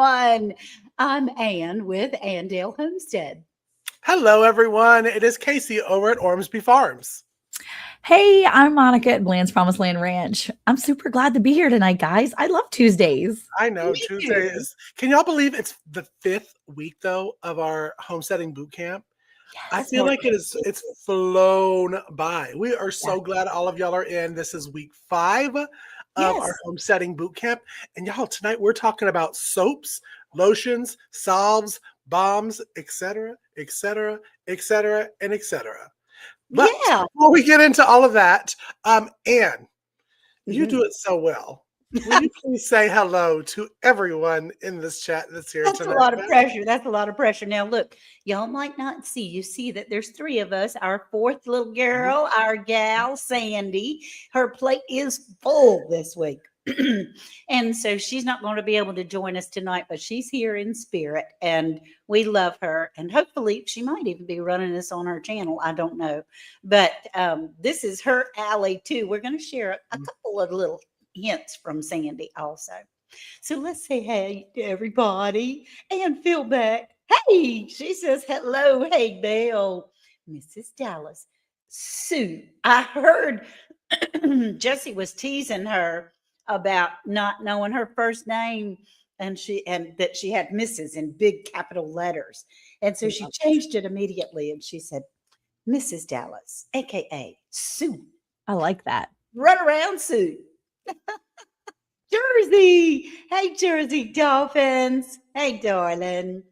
everyone. I'm Ann with Andale Homestead. Hello, everyone. It is Casey over at Ormsby Farms. Hey, I'm Monica at Bland's Promised Land Ranch. I'm super glad to be here tonight, guys. I love Tuesdays. I know Tuesday is. Can y'all believe it's the 5th week though of our homesteading boot camp? I feel like it's flown by. We are so glad all of y'all are in. This is week 5 of our homesteading boot camp. And y'all, tonight we're talking about soaps, lotions, salves, balms, etc., etc., etc., and etc. But before we get into all of that, Ann, you do it so well. Will you please say hello to everyone in this chat that's here tonight? That's a lot of pressure. That's a lot of pressure. Now, look, y'all might not see. You see that there's 3 of us. Our 4th little girl, our gal, Sandy. Her plate is full this week. And so she's not going to be able to join us tonight, but she's here in spirit and we love her. And hopefully she might even be running this on her channel. I don't know. But this is her alley too. We're going to share a couple of little hints from Sandy also. So let's say hey to everybody and feel back. Hey, she says hello. Hay Bale, Mrs. Dallas, Sue. I heard Jesse was teasing her about not knowing her first name and that she had Mrs. in big capital letters. And so she changed it immediately and she said, Mrs. Dallas, aka Sue. I like that. Run around, Sue. Jersey. Hey, Jersey Dolphins. Hey, darling.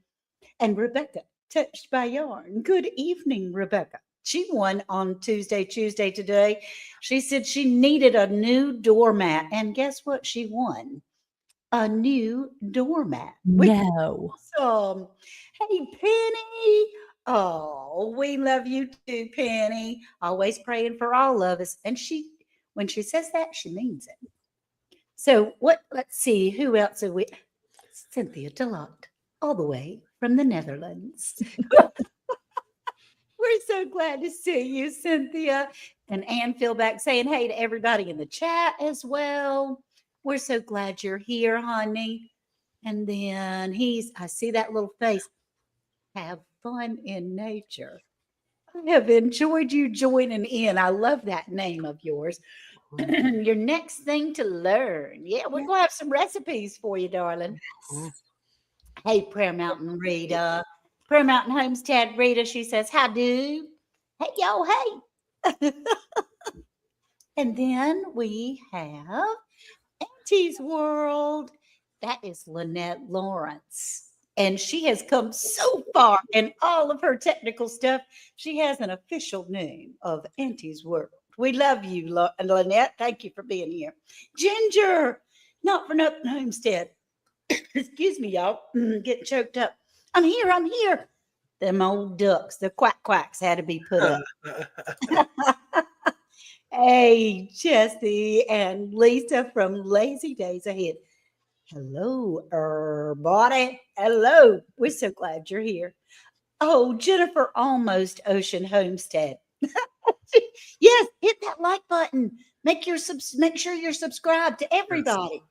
And Rebecca, touched by yarn. Good evening, Rebecca. She won on Tuesday today. She said she needed a new doormat. And guess what? She won a new doormat. No. Awesome. Hey, Penny. Oh, we love you too, Penny. Always praying for all of us. And when she says that, she means it. So let's see, who else are we? Cynthia Delot, all the way from the Netherlands. We're so glad to see you, Cynthia. And Ann Philback saying hey to everybody in the chat as well. We're so glad you're here, honey. And then I see that little face. Have fun in nature. I have enjoyed you joining in. I love that name of yours. Your next thing to learn. Yeah, we're going to have some recipes for you, darling. Hey, Prayer Mountain Rita. Prayer Mountain Homestead Rita, she says, hi, dude. Hey, yo, hey. And then we have Auntie's World. That is Lynette Lawrence. And she has come so far in all of her technical stuff. She has an official name of Auntie's World. We love you, Lynette. Thank you for being here. Ginger, not for nothing, Homestead. Excuse me, y'all. Getting choked up. I'm here. Them old ducks, the quacks had to be put up. Hey, Jesse and Lisa from Lazy Days Ahead. Hello, everybody. Hello. We're so glad you're here. Oh, Jennifer Almost Ocean Homestead. Yes, hit that like button. Make sure you're subscribed to everybody.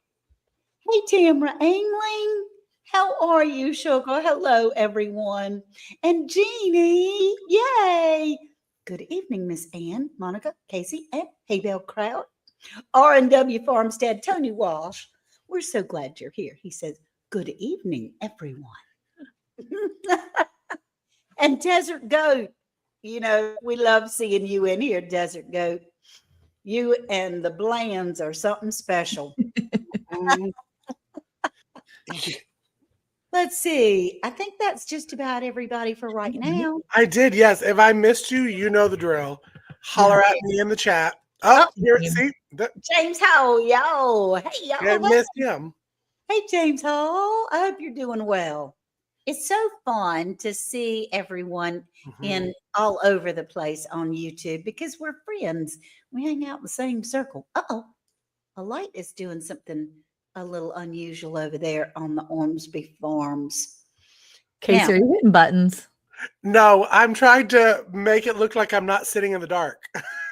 Hey, Tamara Angling. How are you, Sugar? Hello, everyone. And Jeannie. Yay. Good evening, Miss Ann, Monica, Casey, and Hay Bale Crowd. R&W Farmstead, Tony Walsh. We're so glad you're here. He says, good evening, everyone. And Desert Goat. You know, we love seeing you in here, Desert Goat. You and the Blands are something special. Let's see. I think that's just about everybody for right now. I did, yes. If I missed you, you know the drill. Holler at me in the chat. Oh, here, see? James Hall, yo. Hey, y'all. I missed him. Hey, James Hall. I hope you're doing well. It's so fun to see everyone in all over the place on YouTube because we're friends. We hang out in the same circle. Uh-oh. A light is doing something a little unusual over there on the Ormsby Farms. Casey, are you hitting buttons? No, I'm trying to make it look like I'm not sitting in the dark.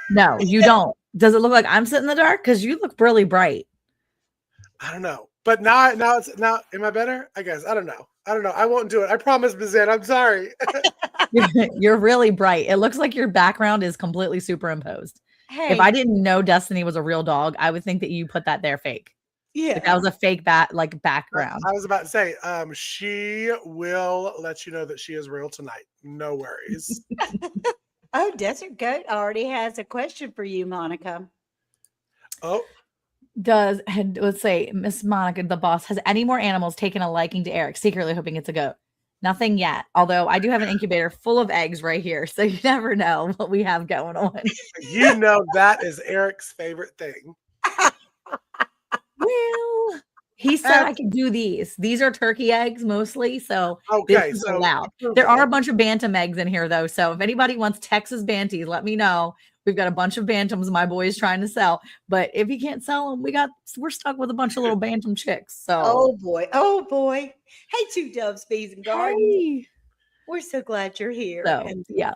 No, you don't. Does it look like I'm sitting in the dark? Because you look really bright. I don't know. But now it's now. Am I better? I guess I don't know. I won't do it. I promise, Bizanne. I'm sorry. You're really bright. It looks like your background is completely superimposed. Hey, If I didn't know Destiny was a real dog, I would think that you put that there fake. Like that was a fake background. I was about to say, she will let you know that she is real tonight. No worries. oh, Desert Goat already has a question for you, Monica. Oh, Let's say Miss Monica, the boss, has any more animals taken a liking to Eric? Secretly hoping it's a goat. Nothing yet. Although I do have an incubator full of eggs right here, so you never know what we have going on. you know that is Eric's favorite thing. Well, he said I could do these. These are turkey eggs mostly, so Okay, this is so allowed. There are a bunch of bantam eggs in here though, so if anybody wants Texas banties, let me know. We've got a bunch of bantams my boy is trying to sell, but if he can't sell them, we're stuck with a bunch of little bantam chicks. So Oh boy. Hey, two doves, bees, and gardens. hey. We're so glad you're here. So And yeah,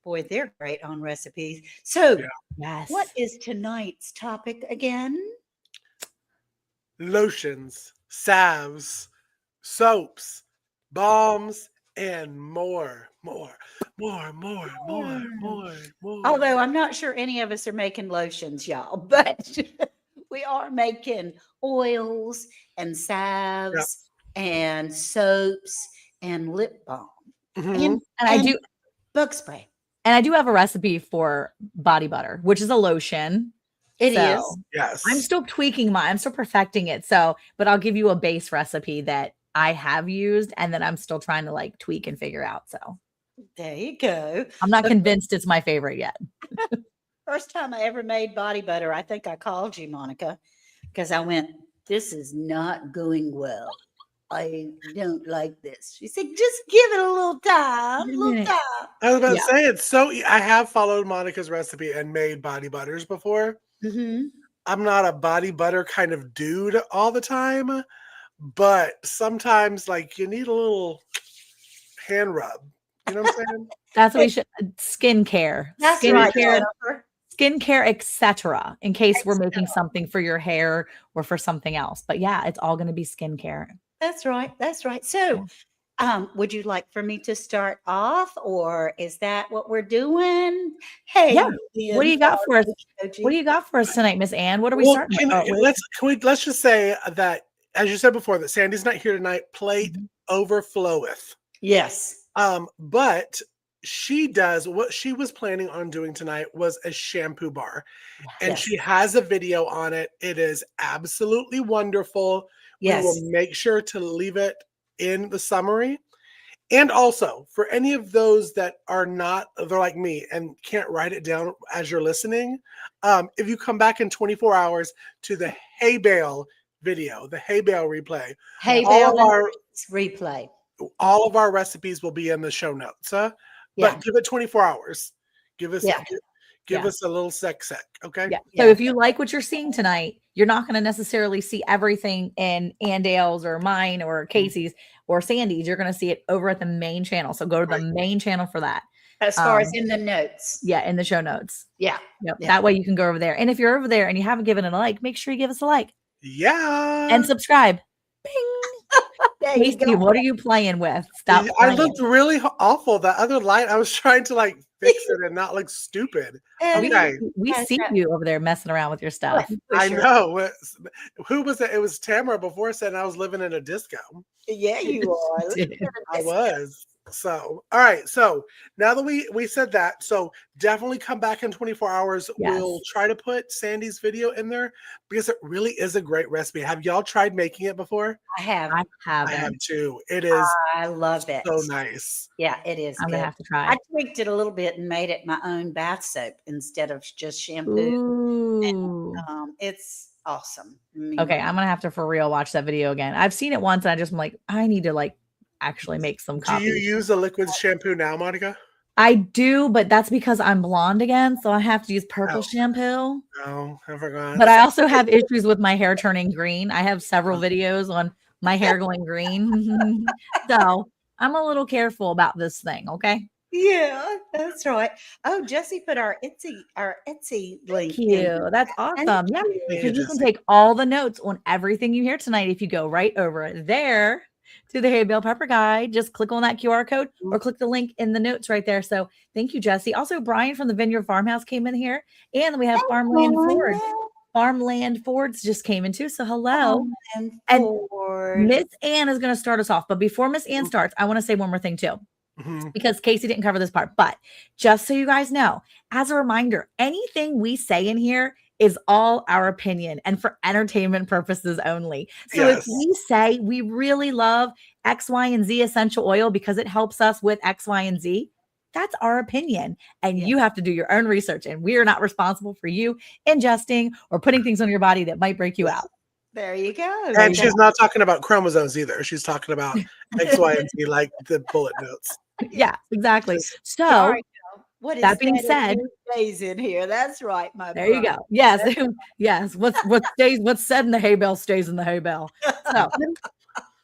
boy, they're great on recipes. So, Yeah. yes. what is tonight's topic again? Lotions, salves, soaps, balms, and more. Although I'm not sure any of us are making lotions, y'all, but we are making oils and salves and soaps and lip balm Mhm. And bug spray. I do have a recipe for body butter, which is a lotion. It So, is. Yes. I'm still tweaking mine. I'm still perfecting it. So, but I'll give you a base recipe that I have used and then I'm still trying to like tweak and figure out. So There you go. I'm not convinced it's my favorite yet. First time I ever made body butter, I think I called you, Monica, because I went, this is not going well. I don't like this. She said, just give it a little time. Wait a Little minute. time. I was about Yeah. to say it's so. I have followed Monica's recipe and made body butters before. Mm-hmm. I'm not a body butter kind of dude all the time, but sometimes like you need a little hand rub. You know what I'm saying? That's what we should skincare. That's right, Skincare, Jennifer. skincare, etc. In case we're making something for your hair or for something else. But yeah, it's all going to be skincare. That's right. That's right. So, would you like for me to start off, or is that what we're doing? Hey, Yeah. What do you got for us? OG. What do you got for us tonight, Miss Ann? What are we Well, starting with? let's just say that, as you said before, that Sandy's not here tonight. Plate overfloweth. Yes. But she does what she was planning on doing tonight was a shampoo bar, and Yes. she has a video on it. It is absolutely wonderful. Yes. We will make sure to leave it in the summary. And also, for any of those that are not, they're like me and can't write it down as you're listening, if you come back in 24 hours to the Hay Bale video, the Hay Bale replay, Hay all Bale of our replay. all of our recipes will be in the show notes. Yeah. But give it 24 hours. Give us Yeah. us a little sec, okay? Yeah. So if you like what you're seeing tonight, you're not going to necessarily see everything in Andale's or mine or Casey's or Sandy's. You're going to see it over at the main channel. So go to the main channel for that. As far as in the notes. Yeah, in the show notes. Yeah. Yep. Yeah. That way you can go over there. And if you're over there and you haven't given it a like, make sure you give us a like Yeah. and subscribe. Bing. There you Casey, go. what are you playing with? Stop. I playing. looked really awful. That other light, I was trying to like fix it and not look stupid. Okay. We Yes, see that- you over there messing around with your stuff. I know. Who was it? It was Tamara before said I was living in a disco. Yeah, you are. I was. So, all right. So now that we said that, so definitely come back in 24 hours. Yes. We'll try to put Sandy's video in there because it really is a great recipe. Have y'all tried making it before? I have. I I haven't. have too. It is I love it. so nice. Yeah, it is. I'm good. gonna have to try. I tweaked it a little bit and made it my own bath soap instead of just shampoo. Ooh. It's awesome. Okay, I'm gonna have to for real watch that video again. I've seen it once and I just am like, I need to like actually make some Do you copies. use a liquid shampoo now, Monica? I do, but that's because I'm blonde again, so I have to use purple Oh. shampoo. No, I forgot. But I also have issues with my hair turning green. I have several videos on my hair going green. So I'm a little careful about this thing, okay? Yeah, that's right. Oh, Jesse put our Etsy link Thank in. you. That's Thank awesome. Yeah. Thank So you, you can Jesse. take all the notes on everything you hear tonight if you go right over there to the Hay Bale Pepper Guide. Just click on that QR code or click the link in the notes right there. So thank you, Jesse. Also, Brian from the Vineyard Farmhouse came in here, and we have Farmland Ford. Farmland Fords just came in too. So hello. And And Ford. Miss Ann is going to start us off. But before Miss Ann starts, I want to say one more thing too, Mhm. because Casey didn't cover this part. But just so you guys know, as a reminder, anything we say in here is all our opinion and for entertainment purposes only. So if Yes. we say we really love X, Y, and Z essential oil because it helps us with X, Y, and Z, that's our opinion. And you have to do your own research. And we are not responsible for you ingesting or putting things on your body that might break you out. There you go. And she's not talking about chromosomes either. She's talking about X, Y, and Z, like the bullet notes. Yeah, exactly. All So right, what is that being that in said, your days in here? That's right, my there you brother. go. Yes, yes. What's said in the hay bale stays in the hay bale. So,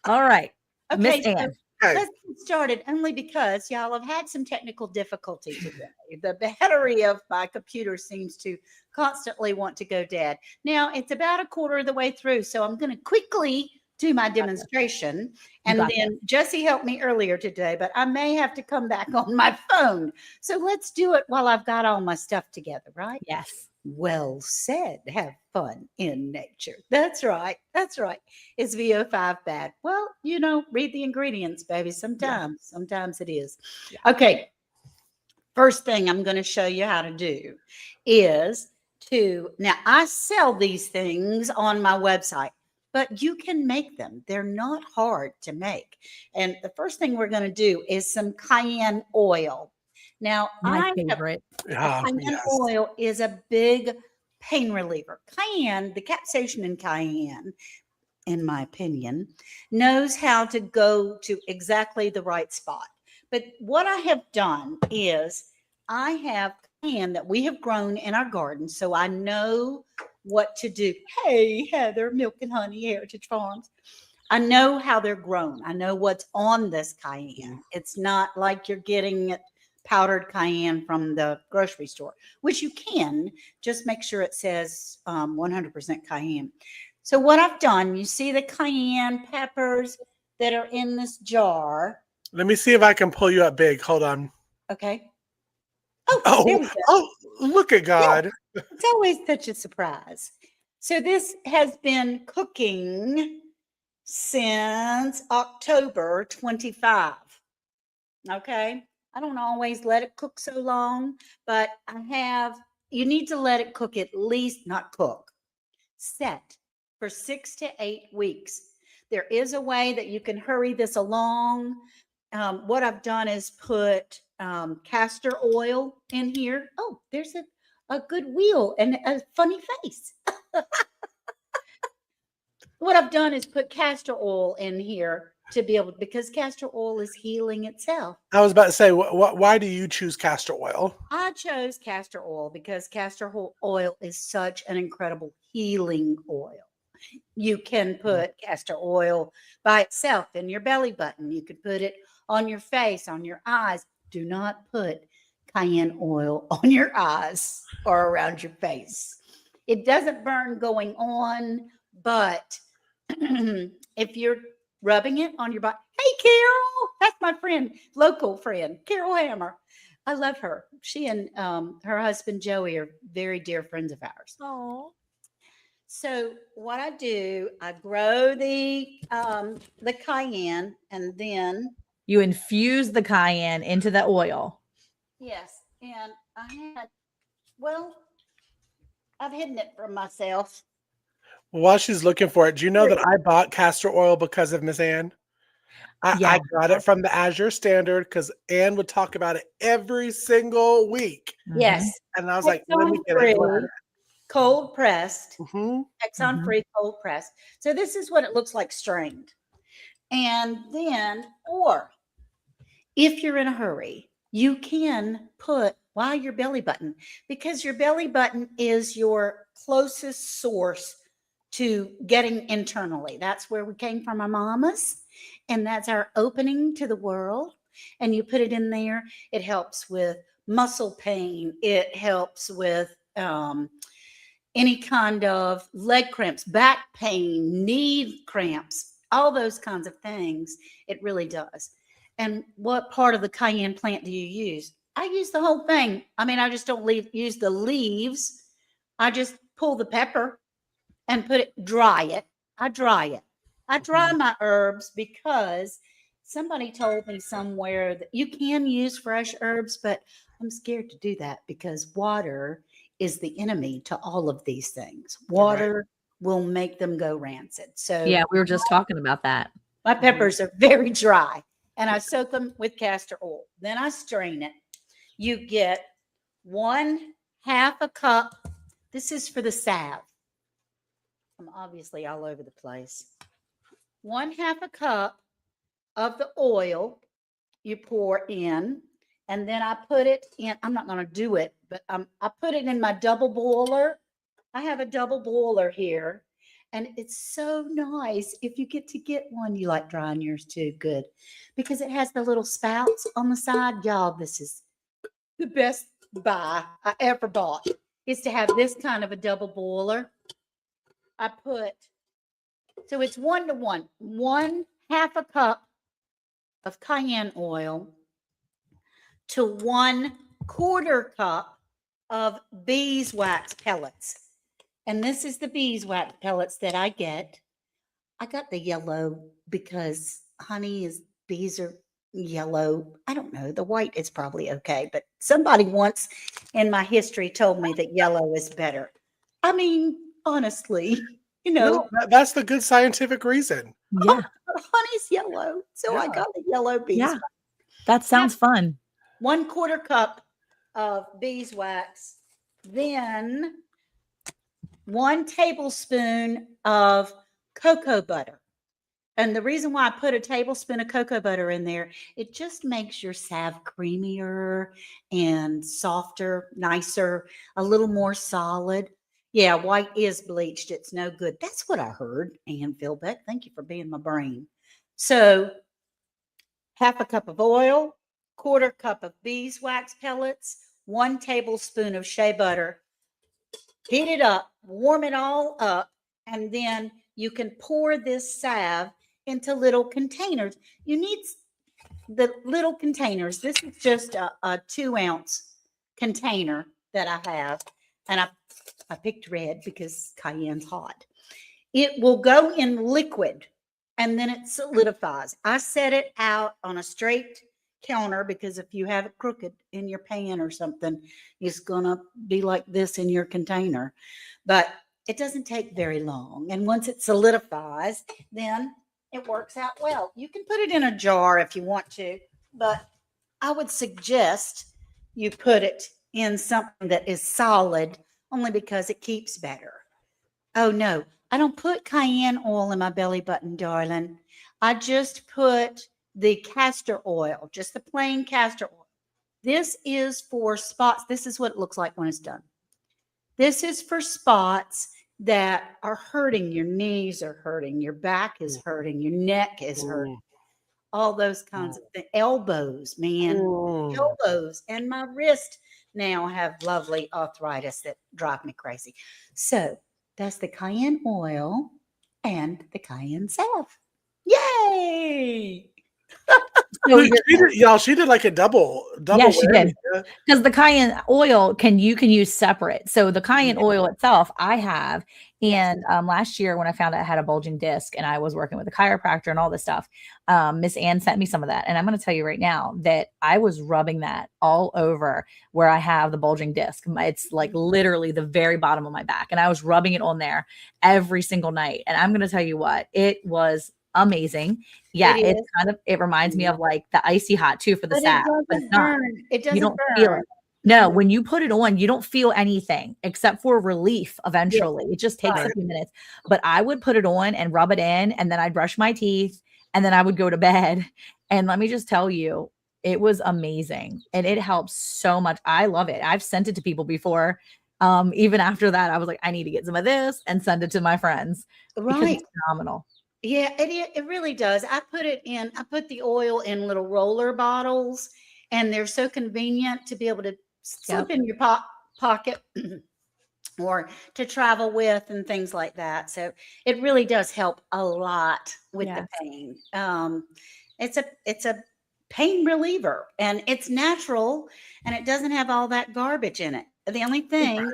all right, Miss Okay, so Ann. Okay. let's get started only because y'all have had some technical difficulty today. The battery of my computer seems to constantly want to go dead. Now it's about a quarter of the way through, so I'm going to quickly do my demonstration. And got then Jesse helped me earlier today, but I may have to come back on my phone. So let's do it while I've got all my stuff together, right? Yes. Well said. Have fun in nature. That's right. That's right. Is VO5 bad? Well, read the ingredients, baby. Sometimes it is. Yeah. Okay. First thing I'm going to show you how to do is now I sell these things on my website, but you can make them. They're not hard to make. And the first thing we're going to do is some cayenne oil. Now, My I have favorite. cayenne Yes. oil is a big pain reliever. Cayenne, the capsaicin in cayenne, in my opinion, knows how to go to exactly the right spot. But what I have done is I have cayenne that we have grown in our garden, so I know what to do. Hey, Heather, Milk and Honey Heritage Farms. I know how they're grown. I know what's on this cayenne. It's not like you're getting it powdered cayenne from the grocery store, which you can. Just make sure it says 100% cayenne. So what I've done, you see the cayenne peppers that are in this jar. Let me see if I can pull you up big. Hold on. Okay. Oh, there we go. Oh, look at God. It's always such a surprise. So this has been cooking since October 25. Okay. I don't always let it cook so long, but you need to let it cook at least, not cook, set for 6 to 8 weeks. There is a way that you can hurry this along. What I've done is put castor oil in here. Oh, there's a good wheel and a funny face. What I've done is put castor oil in here to be able, because castor oil is healing itself. I was about to say, why do you choose castor oil? I chose castor oil because castor oil is such an incredible healing oil. You can put castor oil by itself in your belly button. You could put it on your face, on your eyes. Do not put cayenne oil on your eyes or around your face. It doesn't burn going on, but if you're rubbing it on your body, hey, Carol, that's my friend, local friend, Carol Hammer. I love her. She and her husband, Joey, are very dear friends of ours. Oh. So what I do, I grow the cayenne, and then You infuse the cayenne into the oil. yes, and I've hidden it from myself. While she's looking for it, do you know that I bought castor oil because of Miss Ann? I got it from the Azure Standard because Ann would talk about it every single week. Yes, And I was like, let me get it. cold pressed, Mm-hmm. Exxon free, cold pressed. So this is what it looks like strained. And then, or if you're in a hurry, you can put while your belly button, because your belly button is your closest source to getting internally. That's where we came from our mamas, and that's our opening to the world. and you put it in there. It helps with muscle pain. It helps with any kind of leg cramps, back pain, knee cramps, all those kinds of things. It really does. And what part of the cayenne plant do you use? I use the whole thing. I mean, I just don't use the leaves. I just pull the pepper and dry it. I dry it. I dry my herbs because somebody told me somewhere that you can use fresh herbs, but I'm scared to do that because water is the enemy to all of these things. Water will make them go rancid. So Yeah, we were just talking about that. my peppers are very dry, and I soak them with castor oil. Then I strain it. You get 1/2 a cup. This is for the salve. I'm obviously all over the place. 1/2 a cup of the oil you pour in, and then I put it in. I'm not going to do it, but I put it in my double boiler. I have a double boiler here, and it's so nice. If you get to get one, you like drying yours too, good, because it has the little spouts on the side. Y'all, this is the best buy I ever bought, is to have this kind of a double boiler. I put, so it's 1-to-1, 1/2 a cup of cayenne oil to 1/4 cup of beeswax pellets. And this is the beeswax pellets that I get. I got the yellow because bees are yellow. I don't know. The white is probably okay. But somebody once in my history told me that yellow is better. I mean, honestly, No, that's the good scientific reason. Yeah. honey's yellow. So I got the yellow beeswax. Yeah. That sounds fun. 1/4 cup of beeswax, then 1 tablespoon of cocoa butter. And the reason why I put a tablespoon of cocoa butter in there, it just makes your salve creamier and softer, nicer, a little more solid. Yeah, white is bleached. It's no good. That's what I heard, Ann Philbeck. Thank you for being my brain. So 1/2 a cup of oil, 1/4 cup of beeswax pellets, 1 tablespoon of shea butter. Heat it up, warm it all up, and then you can pour this salve into little containers. You need the little containers. This is just a 2-ounce container that I have, and I picked red because cayenne's hot. It will go in liquid, and then it solidifies. I set it out on a straight counter because if you have it crooked in your pan or something, it's gonna be like this in your container. But it doesn't take very long, and once it solidifies, then it works out well. You can put it in a jar if you want to, but I would suggest you put it in something that is solid, only because it keeps better. Oh no, I don't put cayenne oil in my belly button, darling. I just put the castor oil, just the plain castor oil. This is for spots. This is what it looks like when it's done. This is for spots that are hurting. Your knees are hurting, your back is hurting, your neck is hurting, all those kinds of things. Elbows, man, elbows, and my wrist now have lovely arthritis that drive me crazy. So that's the cayenne oil and the cayenne salve. Yay! So She did like a double. Yeah, she whammy. did. Because the cayenne oil you can use separate. So the cayenne oil itself, I have. And last year when I found out I had a bulging disc and I was working with a chiropractor and all this stuff, Miss Ann sent me some of that. And I'm going to tell you right now that I was rubbing that all over where I have the bulging disc. It's like literally the very bottom of my back. And I was rubbing it on there every single night. And I'm going to tell you what, it was amazing. Yeah, it reminds me of like the icy hot too for the salve. But it's not. It doesn't You don't burn. feel it. No, when you put it on, you don't feel anything except for relief eventually. It just takes a few minutes. But I would put it on and rub it in, and then I'd brush my teeth, and then I would go to bed. And let me just tell you, it was amazing. And it helps so much. I love it. I've sent it to people before. Even after that, I was like, I need to get some of this and send it to my friends. Because it's phenomenal. Yeah, it really does. I put the oil in little roller bottles, and they're so convenient to be able to slip in your pocket or to travel with and things like that. So it really does help a lot with the Yes. pain. It's a pain reliever, and it's natural, and it doesn't have all that garbage in it. The only thing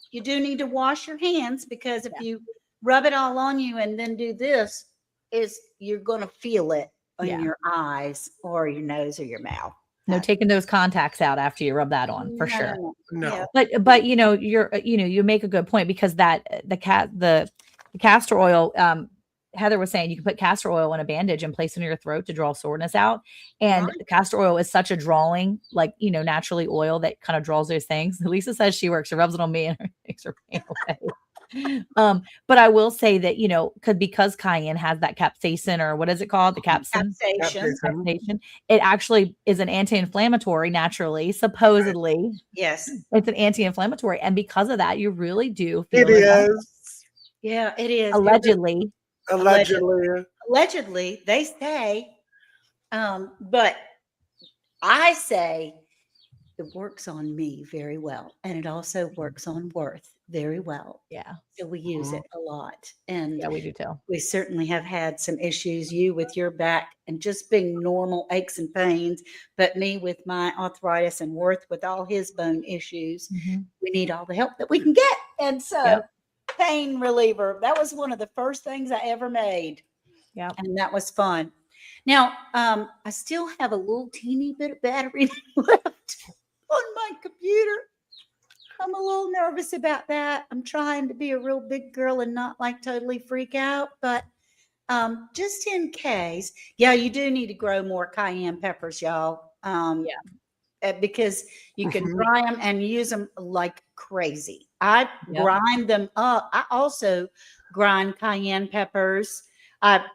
you do need to wash your hands, because if you rub it all on you and then do this, is you're going to feel it in your eyes or your nose or your mouth. No, taking those contacts out after you rub that on, for sure. No. Yeah. But you make a good point, because the castor oil, Heather was saying you can put castor oil in a bandage and place it in your throat to draw soreness out. And castor oil is such a drawing, naturally oil that kind of draws those things. Lisa says she rubs it on me and it makes her pain away. But I will say that, because cayenne has that capsaicin, or what is it called? The capsaicin. Capsaicin. It actually is an anti-inflammatory naturally, supposedly. Yes. It's an anti-inflammatory. And because of that, you really do feel It is. Yeah, it is. Allegedly. Allegedly, they say, but I say it works on me very well, and it also works on Worth very well. Yeah. So we use it a lot, and Yeah, we do too. we certainly have had some issues, you with your back and just being normal aches and pains, but me with my arthritis, and Worth with all his bone issues. We need all the help that we can get. And so pain reliever, that was one of the first things I ever made. Yeah. And that was fun. Now, I still have a little teeny bit of battery left on my computer. I'm a little nervous about that. I'm trying to be a real big girl and not totally freak out, but just in case. Yeah, you do need to grow more cayenne peppers, y'all. Because you can dry them and use them like crazy. I grind them up. I also grind cayenne peppers. I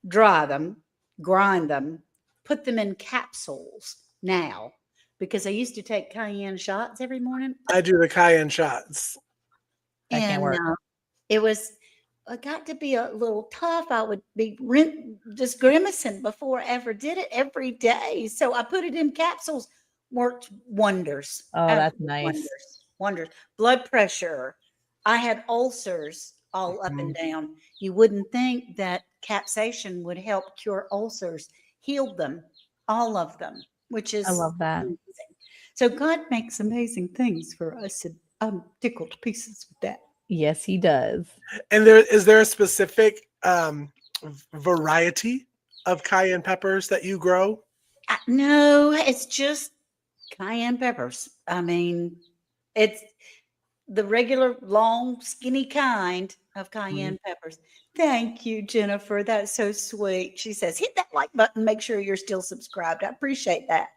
dry them, grind them, put them in capsules now, because I used to take cayenne shots every morning. I do the cayenne shots. That can't work. It got to be a little tough. I would be just grimacing before I ever did it every day. So I put it in capsules. Worked wonders. Oh, that's nice. Wonders. Blood pressure. I had ulcers all up and down. You wouldn't think that capsaicin would help cure ulcers. Healed them, all of them, which is I love that. amazing. So God makes amazing things for us, and I'm tickled to pieces with that. Yes, he does. And is there a specific variety of cayenne peppers that you grow? No, it's just cayenne peppers. I mean, it's the regular long, skinny kind of cayenne peppers. Thank you, Jennifer. That's so sweet. She says, hit that like button. Make sure you're still subscribed. I appreciate that.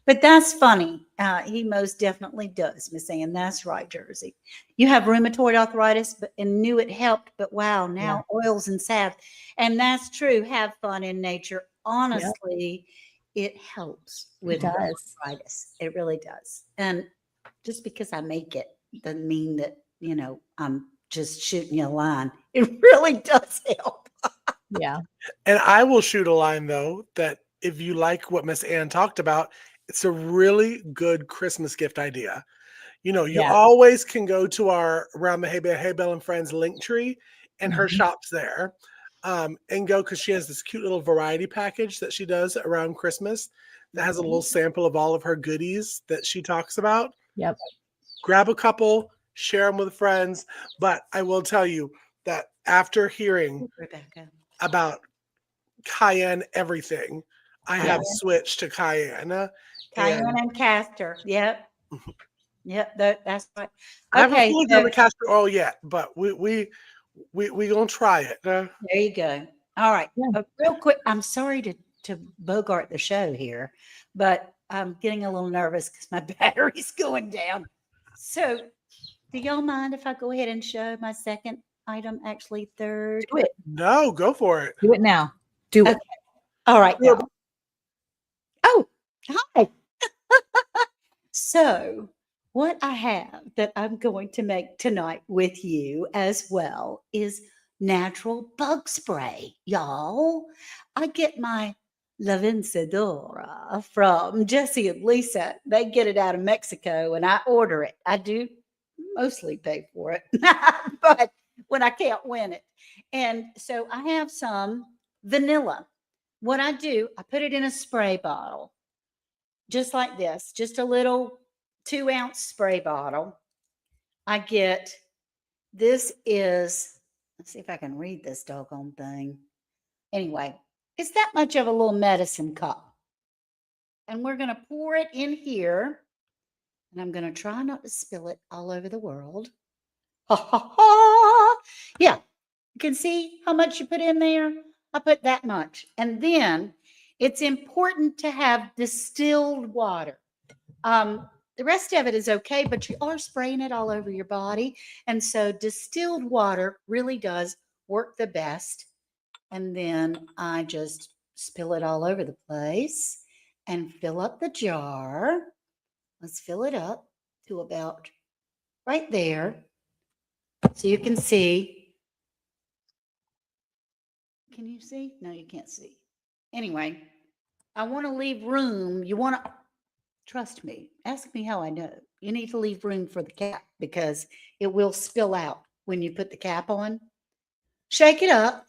But that's funny. He most definitely does, Miss Ann. That's right, Jersey. You have rheumatoid arthritis and knew it helped, but wow, now oils and salves. And that's true. Have fun in nature. Honestly, it helps with arthritis. It really does. And just because I make it doesn't mean that, I'm just shooting you a line. It really does help. Yeah. And I will shoot a line, though, that if you like what Miss Ann talked about, it's a really good Christmas gift idea. You always can go to our Around the Hay Bale and Friends link tree, and her shop's there. And go, because she has this cute little variety package that she does around Christmas that has a little sample of all of her goodies that she talks about. Yep. Grab a couple, share them with friends. But I will tell you that after hearing about cayenne everything, I have switched to cayenne. Cayenne and castor. Yep. Yep. That's right. I haven't fully done the castor oil yet, but we gonna try it. There you go. All right. Real quick, I'm sorry to bogart the show here, but I'm getting a little nervous because my battery's going down. So do y'all mind if I go ahead and show my second item, actually third? Do it. No, go for it. Do it now. Do it. All right. Oh, hi. So what I have that I'm going to make tonight with you as well is natural bug spray, y'all. I get my La Vencedora from Jesse and Lisa. They get it out of Mexico and I order it. I do mostly pay for it, but when I can't win it. And so I have some vanilla. What I do, I put it in a spray bottle, just like this, just a little 2-ounce spray bottle. I get this is, let's see if I can read this doggone thing. Anyway, it's that much of a little medicine cup. And we're going to pour it in here. And I'm going to try not to spill it all over the world. Ha ha ha. Yeah. You can see how much you put in there. I put that much. And then it's important to have distilled water. The rest of it is okay, but you are spraying it all over your body. And so distilled water really does work the best. And then I just spill it all over the place and fill up the jar. Let's fill it up to about right there. So you can see. Can you see? No, you can't see. Anyway, I want to leave room. You want to trust me. Ask me how I know. You need to leave room for the cap because it will spill out when you put the cap on. Shake it up.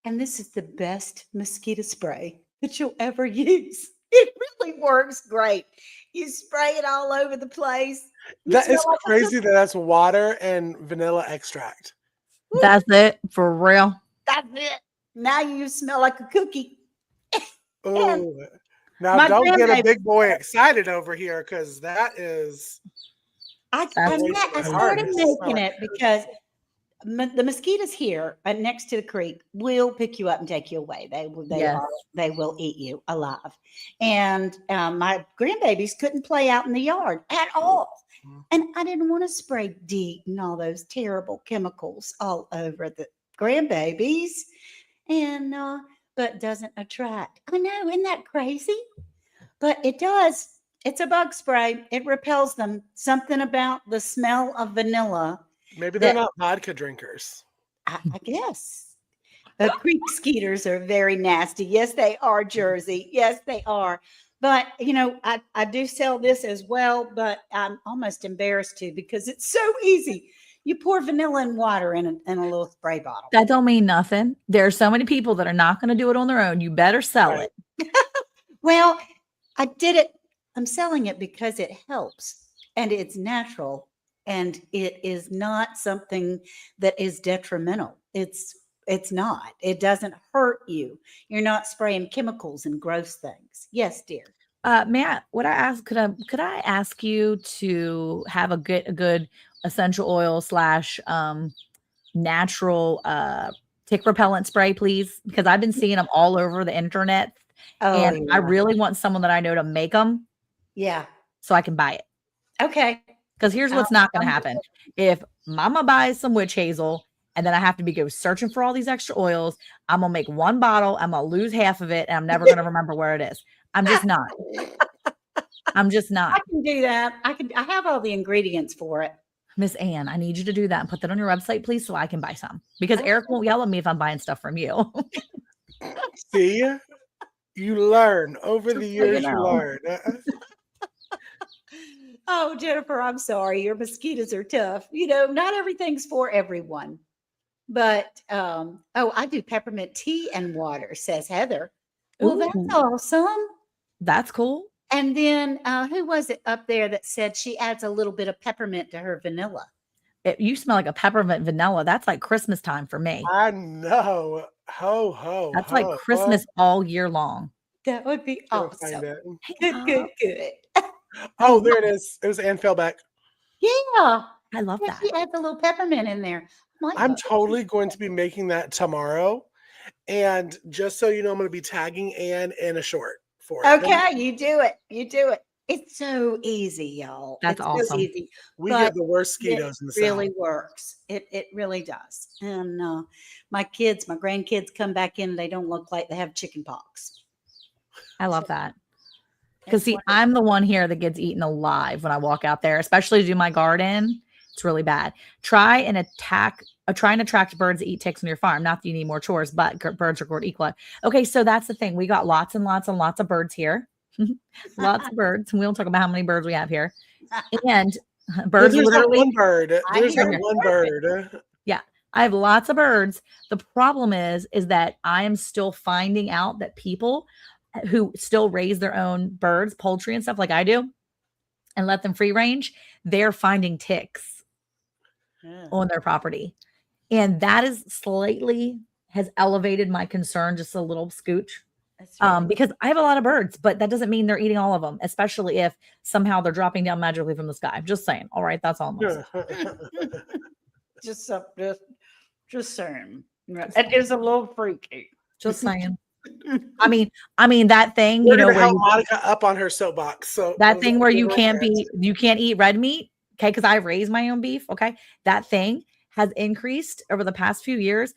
And this is the best mosquito spray that you'll ever use. It really works great. You spray it all over the place. That is crazy that that's water and vanilla extract. That's it for real. That's it. Now you smell like a cookie. Oh, now don't get a big boy excited over here because that is. I started making it because the mosquitoes here next to the creek will pick you up and take you away. They will eat you alive. And my grandbabies couldn't play out in the yard at all. And I didn't want to spray DEET and all those terrible chemicals all over the grandbabies. And but doesn't attract. I know, isn't that crazy? But it does. It's a bug spray. It repels them. Something about the smell of vanilla. Maybe they're not vodka drinkers. I guess. The creek skeeters are very nasty. Yes, they are, Jersey. Yes, they are. But, you know, I do sell this as well, but I'm almost embarrassed to because it's so easy. You pour vanilla and water in a little spray bottle. That don't mean nothing. There are so many people that are not going to do it on their own. You better sell it. Well, I did it. I'm selling it because it helps and it's natural. And it is not something that is detrimental. It's not. It doesn't hurt you. You're not spraying chemicals and gross things. Yes, dear. Matt, could I ask you to have a good essential oil / natural tick repellent spray, please? Because I've been seeing them all over the internet. And I really want someone that I know to make them. Yeah. So I can buy it. Okay. Because here's what's not going to happen. If mama buys some witch hazel and then I have to go searching for all these extra oils, I'm going to make one bottle. I'm going to lose half of it. And I'm never going to remember where it is. I'm just not. I'm just not. I can do that. I have all the ingredients for it. Miss Ann, I need you to do that and put that on your website, please, so I can buy some. Because Eric won't yell at me if I'm buying stuff from you. See? You learn. Over the years, you learn. Oh, Jennifer, I'm sorry. Your mosquitoes are tough. You know, not everything's for everyone. But, I do peppermint tea and water, says Heather. Well, that's awesome. That's cool. And then who was it up there that said she adds a little bit of peppermint to her vanilla? You smell like a peppermint vanilla. That's like Christmas time for me. I know. Ho, ho. That's like Christmas all year long. That would be awesome. Good. Oh, there it is. It was Ann Philbeck. Yeah. I love that. She adds a little peppermint in there. I'm totally going to be making that tomorrow. And just so you know, I'm going to be tagging Ann in a short for it. Okay, you do it. It's so easy, y'all. That's awesome. So easy. We get the worst mosquitoes in the South. It really works. It really does. And my grandkids come back in and they don't look like they have chicken pox. I love that. Because see, I'm the one here that gets eaten alive when I walk out there, especially to do my garden. It's really bad. Try and try and attract birds that eat ticks on your farm. Not that you need more chores, but birds are good equal. Okay, so that's the thing. We got lots and lots and lots of birds here. Lots of birds. We don't talk about how many birds we have here. And birds There's literally. that one bird. There's hear that it. one bird. Yeah, I have lots of birds. The problem is that I am still finding out that people who still raise their own birds, poultry and stuff like I do, and let them free range, they're finding ticks on their property. And that is has elevated my concern just a little scooch. Because I have a lot of birds, but that doesn't mean they're eating all of them, especially if somehow they're dropping down magically from the sky. Just saying. All right, that's all. Just saying. It is a little freaky. Just saying. I mean that thing, you know, We're gonna where help you, Monica up on her soapbox. So that thing where you can't eat red meat. Okay, because I raise my own beef. Okay, that thing has increased over the past few years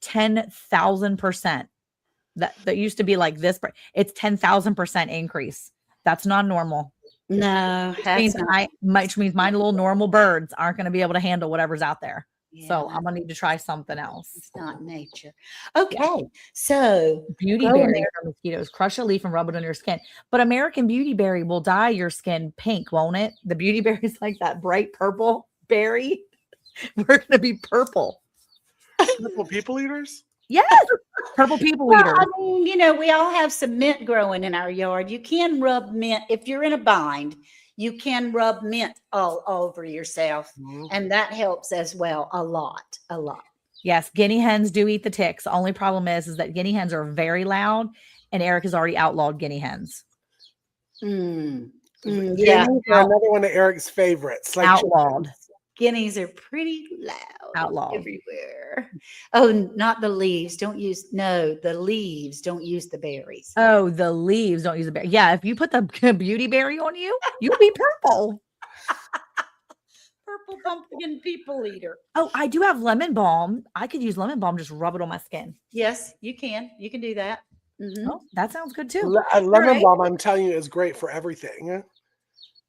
10,000%. That used to be like this, but it's 10,000% increase. That's not normal. No, Which means my little normal birds aren't going to be able to handle whatever's out there. Yeah, So I'm gonna need to try something else. it's not nature. Okay, so Beauty berry for mosquitoes. Crush a leaf and rub it on your skin. But American beauty berry will dye your skin pink, won't it? The beauty berry is like that bright purple berry. We're gonna be purple. Purple people eaters? Yes, purple people well, eaters. I mean, you know, we all have some mint growing in our yard. You can rub mint if you're in a bind. You can rub mint all over yourself, and that helps as well a lot. Yes, guinea hens do eat the ticks. The only problem is that guinea hens are very loud, and Eric has already outlawed guinea hens. Yeah, another one of Eric's favorites. Like outlawed. Guineas are pretty loud. Outlawed. Everywhere. Oh, not the leaves. The leaves. Don't use the berries. Oh, the leaves don't use the berry. Yeah, if you put the beauty berry on you, you'll be purple. Purple pumpkin people eater. Oh, I do have lemon balm. I could use lemon balm, just rub it on my skin. Yes, you can. You can do that. Mm-hmm. Oh, that sounds good too. Lemon balm, I'm telling you, is great for everything.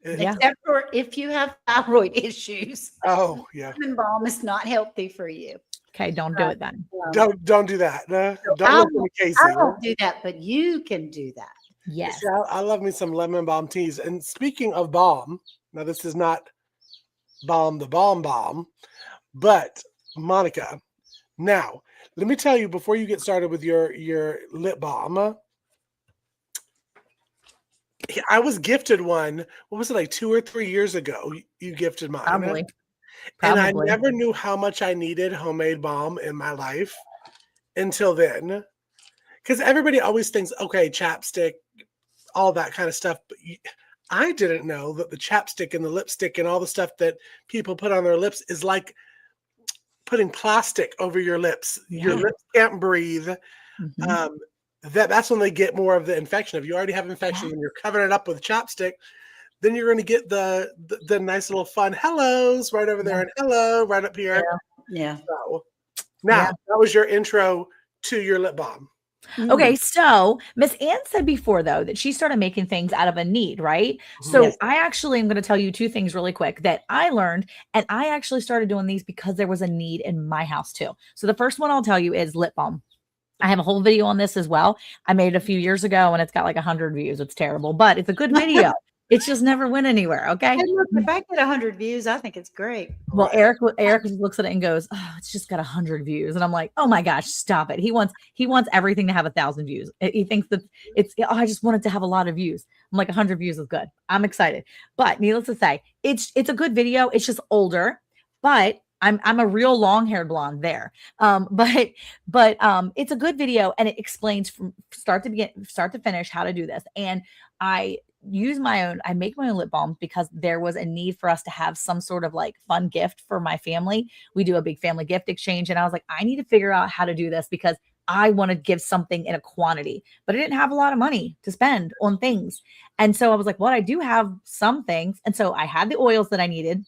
Except for if you have thyroid issues. Oh, yeah. Lemon balm is not healthy for you. Okay, don't do it then. Don't do that. Don't listen to Casey. I won't do that, but you can do that. Yes. See, I love me some lemon balm teas. And speaking of balm, now this is not balm the balm, but Monica, now let me tell you before you get started with your lip balm. I was gifted one. What was it, like 2 or 3 years ago? You gifted mine. Probably. And I never knew how much I needed homemade balm in my life until then. Because everybody always thinks, okay, chapstick, all that kind of stuff. But I didn't know that the chapstick and the lipstick and all the stuff that people put on their lips is like putting plastic over your lips. Yeah. Your lips can't breathe. Mm-hmm. That's when they get more of the infection. If you already have infection and you're covering it up with chapstick, then you're going to get the nenice little fun hellos right over there and hello right up here. Yeah. So now that was your intro to your lip balm. Okay, so Miss Ann said before though that she started making things out of a need, right? So I actually am going to tell you 2 things really quick that I learned, and I actually started doing these because there was a need in my house too. So the first one I'll tell you is lip balm. I have a whole video on this as well. I made it a few years ago and it's got like 100 views. It's terrible, but it's a good video. It just never went anywhere. Okay. Hey, look, if I get 100 views, I think it's great. Well, Eric looks at it and goes, "Oh, it's just got 100 views." And I'm like, "Oh my gosh, stop it." He wants everything to have 1,000 views. He thinks that I just want it to have a lot of views. I'm like, 100 views is good. I'm excited. But needless to say, it's a good video. It's just older, but I'm a real long-haired blonde there. But it's a good video and it explains from start to finish how to do this. And I make my own lip balm because there was a need for us to have some sort of like fun gift for my family. We do a big family gift exchange. And I was like, I need to figure out how to do this because I want to give something in a quantity, but I didn't have a lot of money to spend on things. And so I was like, well, I do have some things. And so I had the oils that I needed.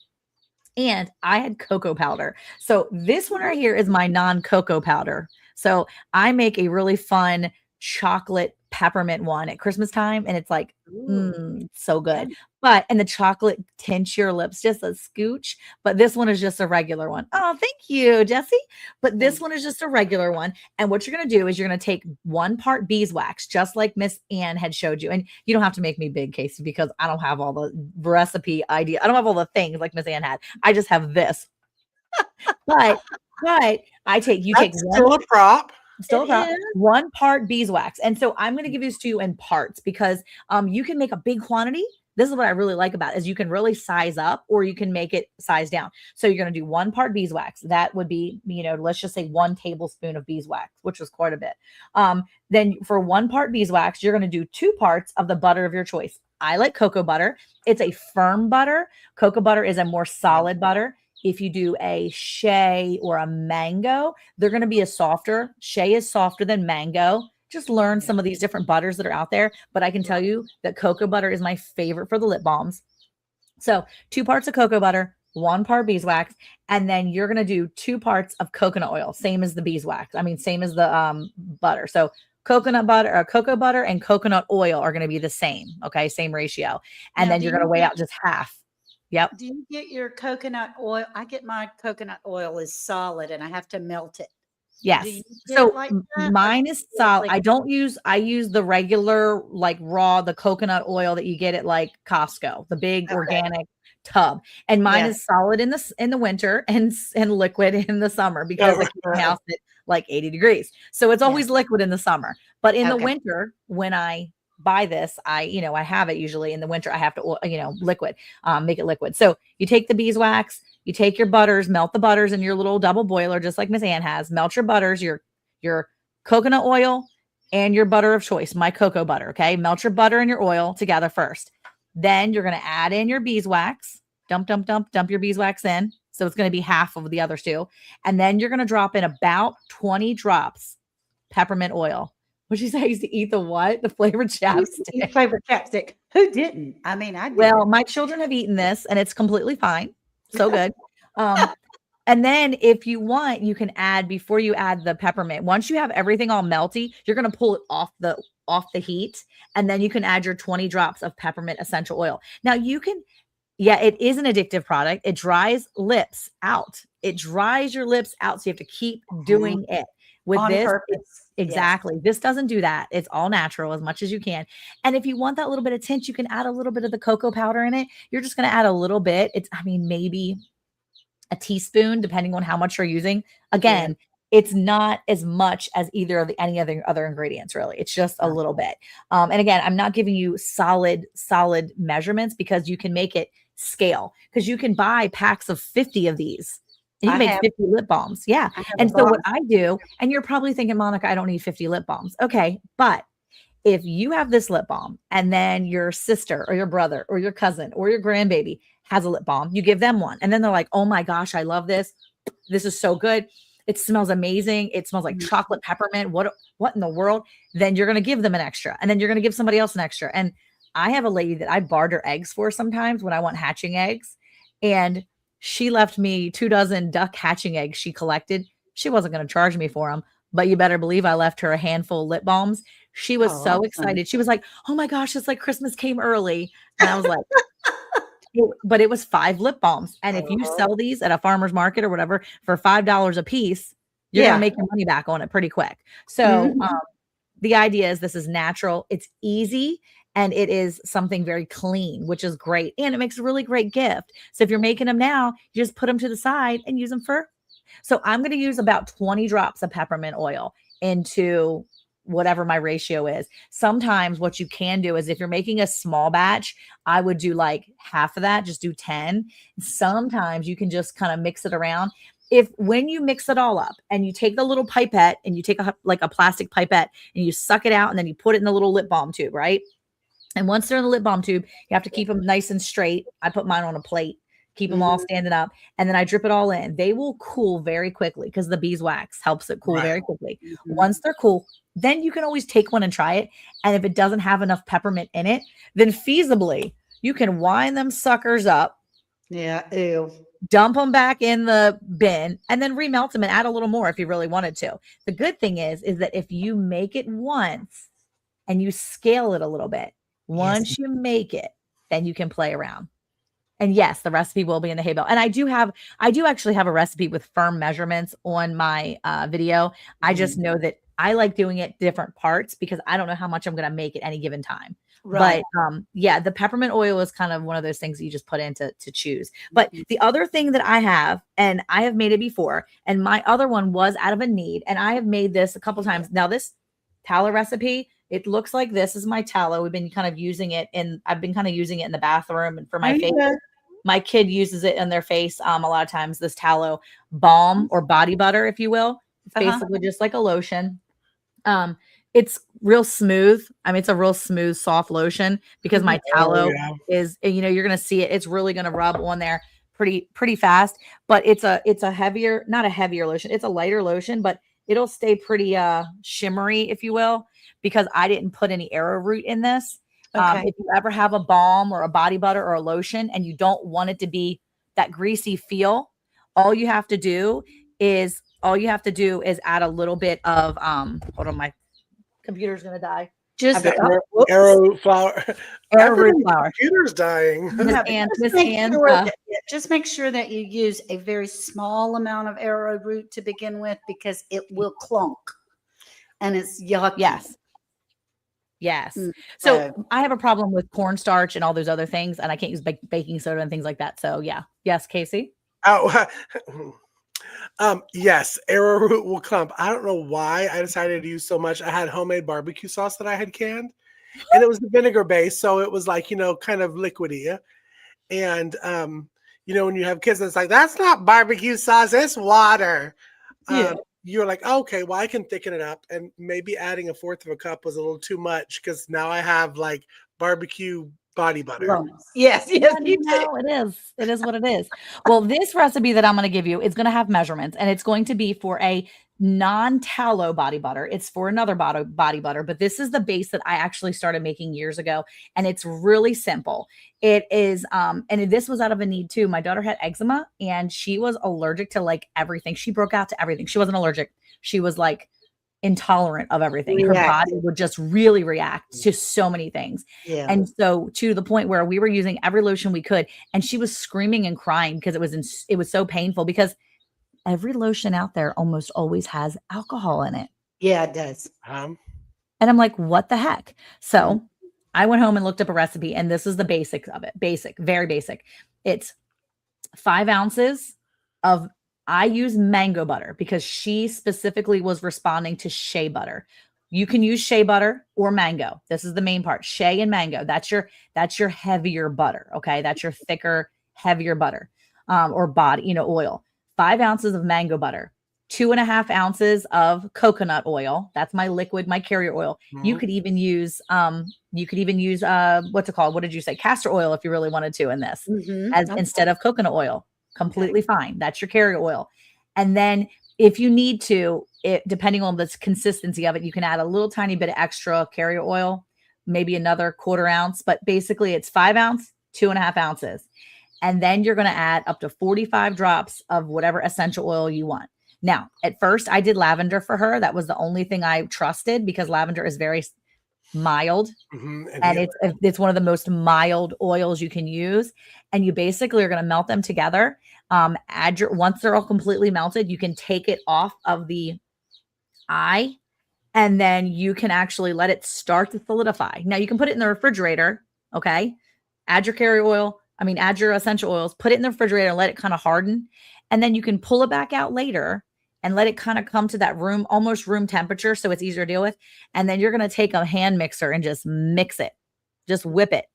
And I had cocoa powder. So this one right here is my non-cocoa powder. So I make a really fun chocolate peppermint one at Christmas time, and it's like, Ooh, so good. yum. And the chocolate tints your lips just a scooch, but this one is just a regular one. Oh, thank you, Jesse. But this Thank one is just a regular one. And what you're going to do is you're going to take 1 part beeswax, just like Miss Ann had showed you. And you don't have to make me big, Casey, because I don't have all the recipe idea. I don't have all the things like Miss Ann had. I just have this. But you take That's one still a prop. still It about is. 1 part beeswax. And so I'm going to give this to you in parts because you can make a big quantity. This is what I really like about it, is you can really size up or you can make it size down. So you're going to do 1 part beeswax. That would be, let's just say 1 tablespoon of beeswax, which is quite a bit. Then for 1 part beeswax, you're going to do 2 parts of the butter of your choice. I like cocoa butter. It's a firm butter. Cocoa butter is a more solid butter. If you do a shea or a mango, they're going to be a softer. Shea is softer than mango. Just learn some of these different butters that are out there. But I can tell you that cocoa butter is my favorite for the lip balms. So 2 parts of cocoa butter, 1 part beeswax, and then you're going to do 2 parts of coconut oil, same as the beeswax. I mean, same as the butter. So coconut butter or cocoa butter and coconut oil are going to be the same. Okay. Same ratio. And Now, then do you're going to you weigh get out just half. Yep. do you get your coconut oil? I get my coconut oil is solid and I have to melt it. Do Yes. you get it So like that? Or mine do is you get it solid. like I use the regular, like raw, the coconut oil that you get at like Costco, the big okay. organic tub. And mine Yeah. is solid in the winter and liquid in the summer because I keep my house at like 80 degrees. So it's Yeah. always liquid in the summer. But in the Okay. winter, when I buy this, I have it usually in the winter. I have to, liquid, make it liquid. So you take the beeswax, you take your butters, melt the butters in your little double boiler, just like Miss Ann has. Melt your butters, your coconut oil and your butter of choice, my cocoa butter. Okay. Melt your butter and your oil together first. Then you're going to add in your beeswax. Dump your beeswax in. So it's going to be half of the others too. And then you're going to drop in about 20 drops peppermint oil. What'd you say? I used to eat the what? The flavored I used to eat chapstick. flavored chapstick. Who didn't? I mean, I did. Well, my children have eaten this and it's completely fine. So good. And then if you want, you can add, before you add the peppermint, once you have everything all melty, you're going to pull it off the heat. And then you can add your 20 drops of peppermint essential oil. Now it is an addictive product. It dries lips out. It dries your lips out. So you have to keep doing it with On this. purpose. Exactly. Yes. This doesn't do that. It's all natural as much as you can. And if you want that little bit of tint, you can add a little bit of the cocoa powder in it. You're just going to add a little bit. Maybe a teaspoon, depending on how much you're using. Again, it's not as much as either of any other ingredients, really. It's just a little bit. And again, I'm not giving you solid measurements because you can make it scale, because you can buy packs of 50 of these. And you can make 50 lip balms. Yeah. And so what I do, and you're probably thinking, Monica, I don't need 50 lip balms. Okay. But if you have this lip balm and then your sister or your brother or your cousin or your grandbaby has a lip balm, you give them one. And then they're like, oh my gosh, I love this. This is so good. It smells amazing. It smells like chocolate peppermint. What in the world? Then you're going to give them an extra. And then you're going to give somebody else an extra. And I have a lady that I barter eggs for sometimes when I want hatching eggs. And she left me 2 dozen duck hatching eggs she collected. She wasn't going to charge me for them, but you better believe I left her a handful of lip balms. She was so excited. She was like, oh my gosh, it's like Christmas came early. And I was like, but it was 5 lip balms. And if you sell these at a farmer's market or whatever for $5 a piece, you're going to make your money back on it pretty quick. So the idea is this is natural. It's easy. And it is something very clean, which is great. And it makes a really great gift. So if you're making them now, you just put them to the side and use them so I'm going to use about 20 drops of peppermint oil into whatever my ratio is. Sometimes what you can do is if you're making a small batch, I would do like half of that, just do 10. Sometimes you can just kind of mix it around. When you mix it all up and you take the little pipette and you take a plastic pipette and you suck it out and then you put it in the little lip balm tube, right? And once they're in the lip balm tube, you have to keep them nice and straight. I put mine on a plate, keep them all standing up, and then I drip it all in. They will cool very quickly because the beeswax helps it cool very quickly. Once they're cool, then you can always take one and try it. And if it doesn't have enough peppermint in it, then feasibly you can wind them suckers up. Yeah. Ew. Dump them back in the bin and then remelt them and add a little more if you really wanted to. The good thing is that if you make it once and you scale it a little bit. Once you make it, then you can play around. And yes, the recipe will be in the Hay Bale. And I do actually have a recipe with firm measurements on my video. I just know that I like doing it different parts because I don't know how much I'm going to make at any given time. Right. But yeah, the peppermint oil is kind of one of those things that you just put in to choose. But the other thing that I have, and I have made it before, and my other one was out of a need, and I have made this a couple times. Now this tallow recipe, it looks like this is my tallow. I've been kind of using it in the bathroom and for my face. My kid uses it in their face a lot of times, this tallow balm or body butter, if you will. It's basically just like a lotion. It's real smooth. I mean, it's a real smooth, soft lotion because my tallow is, you're going to see it. It's really going to rub on there pretty fast, but it's a heavier, not a heavier lotion. It's a lighter lotion, but it'll stay pretty shimmery, if you will, because I didn't put any arrowroot in this. If you ever have a balm or a body butter or a lotion and you don't want it to be that greasy feel, all you have to do is add a little bit of hold on, my computer's gonna die. Just arrowroot flour. Arrowroot flour. Computer's dying. Just make sure that you use a very small amount of arrowroot to begin with because it will clunk and it's yucky. Yes. So I have a problem with cornstarch and all those other things, and I can't use baking soda and things like that. So yeah. Yes, Casey. Oh, yes, arrowroot will clump. I don't know why I decided to use so much. I had homemade barbecue sauce that I had canned, and it was the vinegar base, so it was like kind of liquidy. And when you have kids, it's like that's not barbecue sauce; it's water. You're like, okay, well, I can thicken it up, and maybe adding 1/4 of a cup was a little too much because now I have like barbecue body butter. Yes, it is what it is. Well, this recipe that I'm going to give you is going to have measurements, and it's going to be for a non-tallow body butter. It's for another body butter, but this is the base that I actually started making years ago, and it's really simple. It is and this was out of a need too. My daughter had eczema and she was allergic to like everything. She broke out to everything. She wasn't allergic. She was like intolerant of everything. Her body would just really react to so many things. And so to the point where we were using every lotion we could, and she was screaming and crying because it was so painful because every lotion out there almost always has alcohol in it. Yeah, it does. And I'm like, what the heck? So I went home and looked up a recipe, and this is the basics of it. Very basic. It's 5 ounces of, I use mango butter because she specifically was responding to shea butter. You can use shea butter or mango. This is the main part. Shea and mango. That's your heavier butter. Okay. That's your thicker, heavier butter, or body, oil. 5 ounces of mango butter, 2.5 ounces of coconut oil. That's my liquid, my carrier oil. You could even use, what's it called? What did you say? Castor oil, if you really wanted to in this, instead of coconut oil. Completely fine. That's your carrier oil. And then if you need to, depending on the consistency of it, you can add a little tiny bit of extra carrier oil, maybe another 1/4 ounce, but basically it's 5 ounce, 2.5 ounces. And then you're going to add up to 45 drops of whatever essential oil you want. Now, at first I did lavender for her. That was the only thing I trusted because lavender is very mild, and it's one of the most mild oils you can use. And you basically are going to melt them together. Once they're all completely melted, you can take it off of the eye, and then you can actually let it start to solidify. Now you can put it in the refrigerator. Okay. Add your essential oils, put it in the refrigerator and let it kind of harden. And then you can pull it back out later and let it kind of come to that almost room temperature. So it's easier to deal with. And then you're going to take a hand mixer and just mix it, just whip it.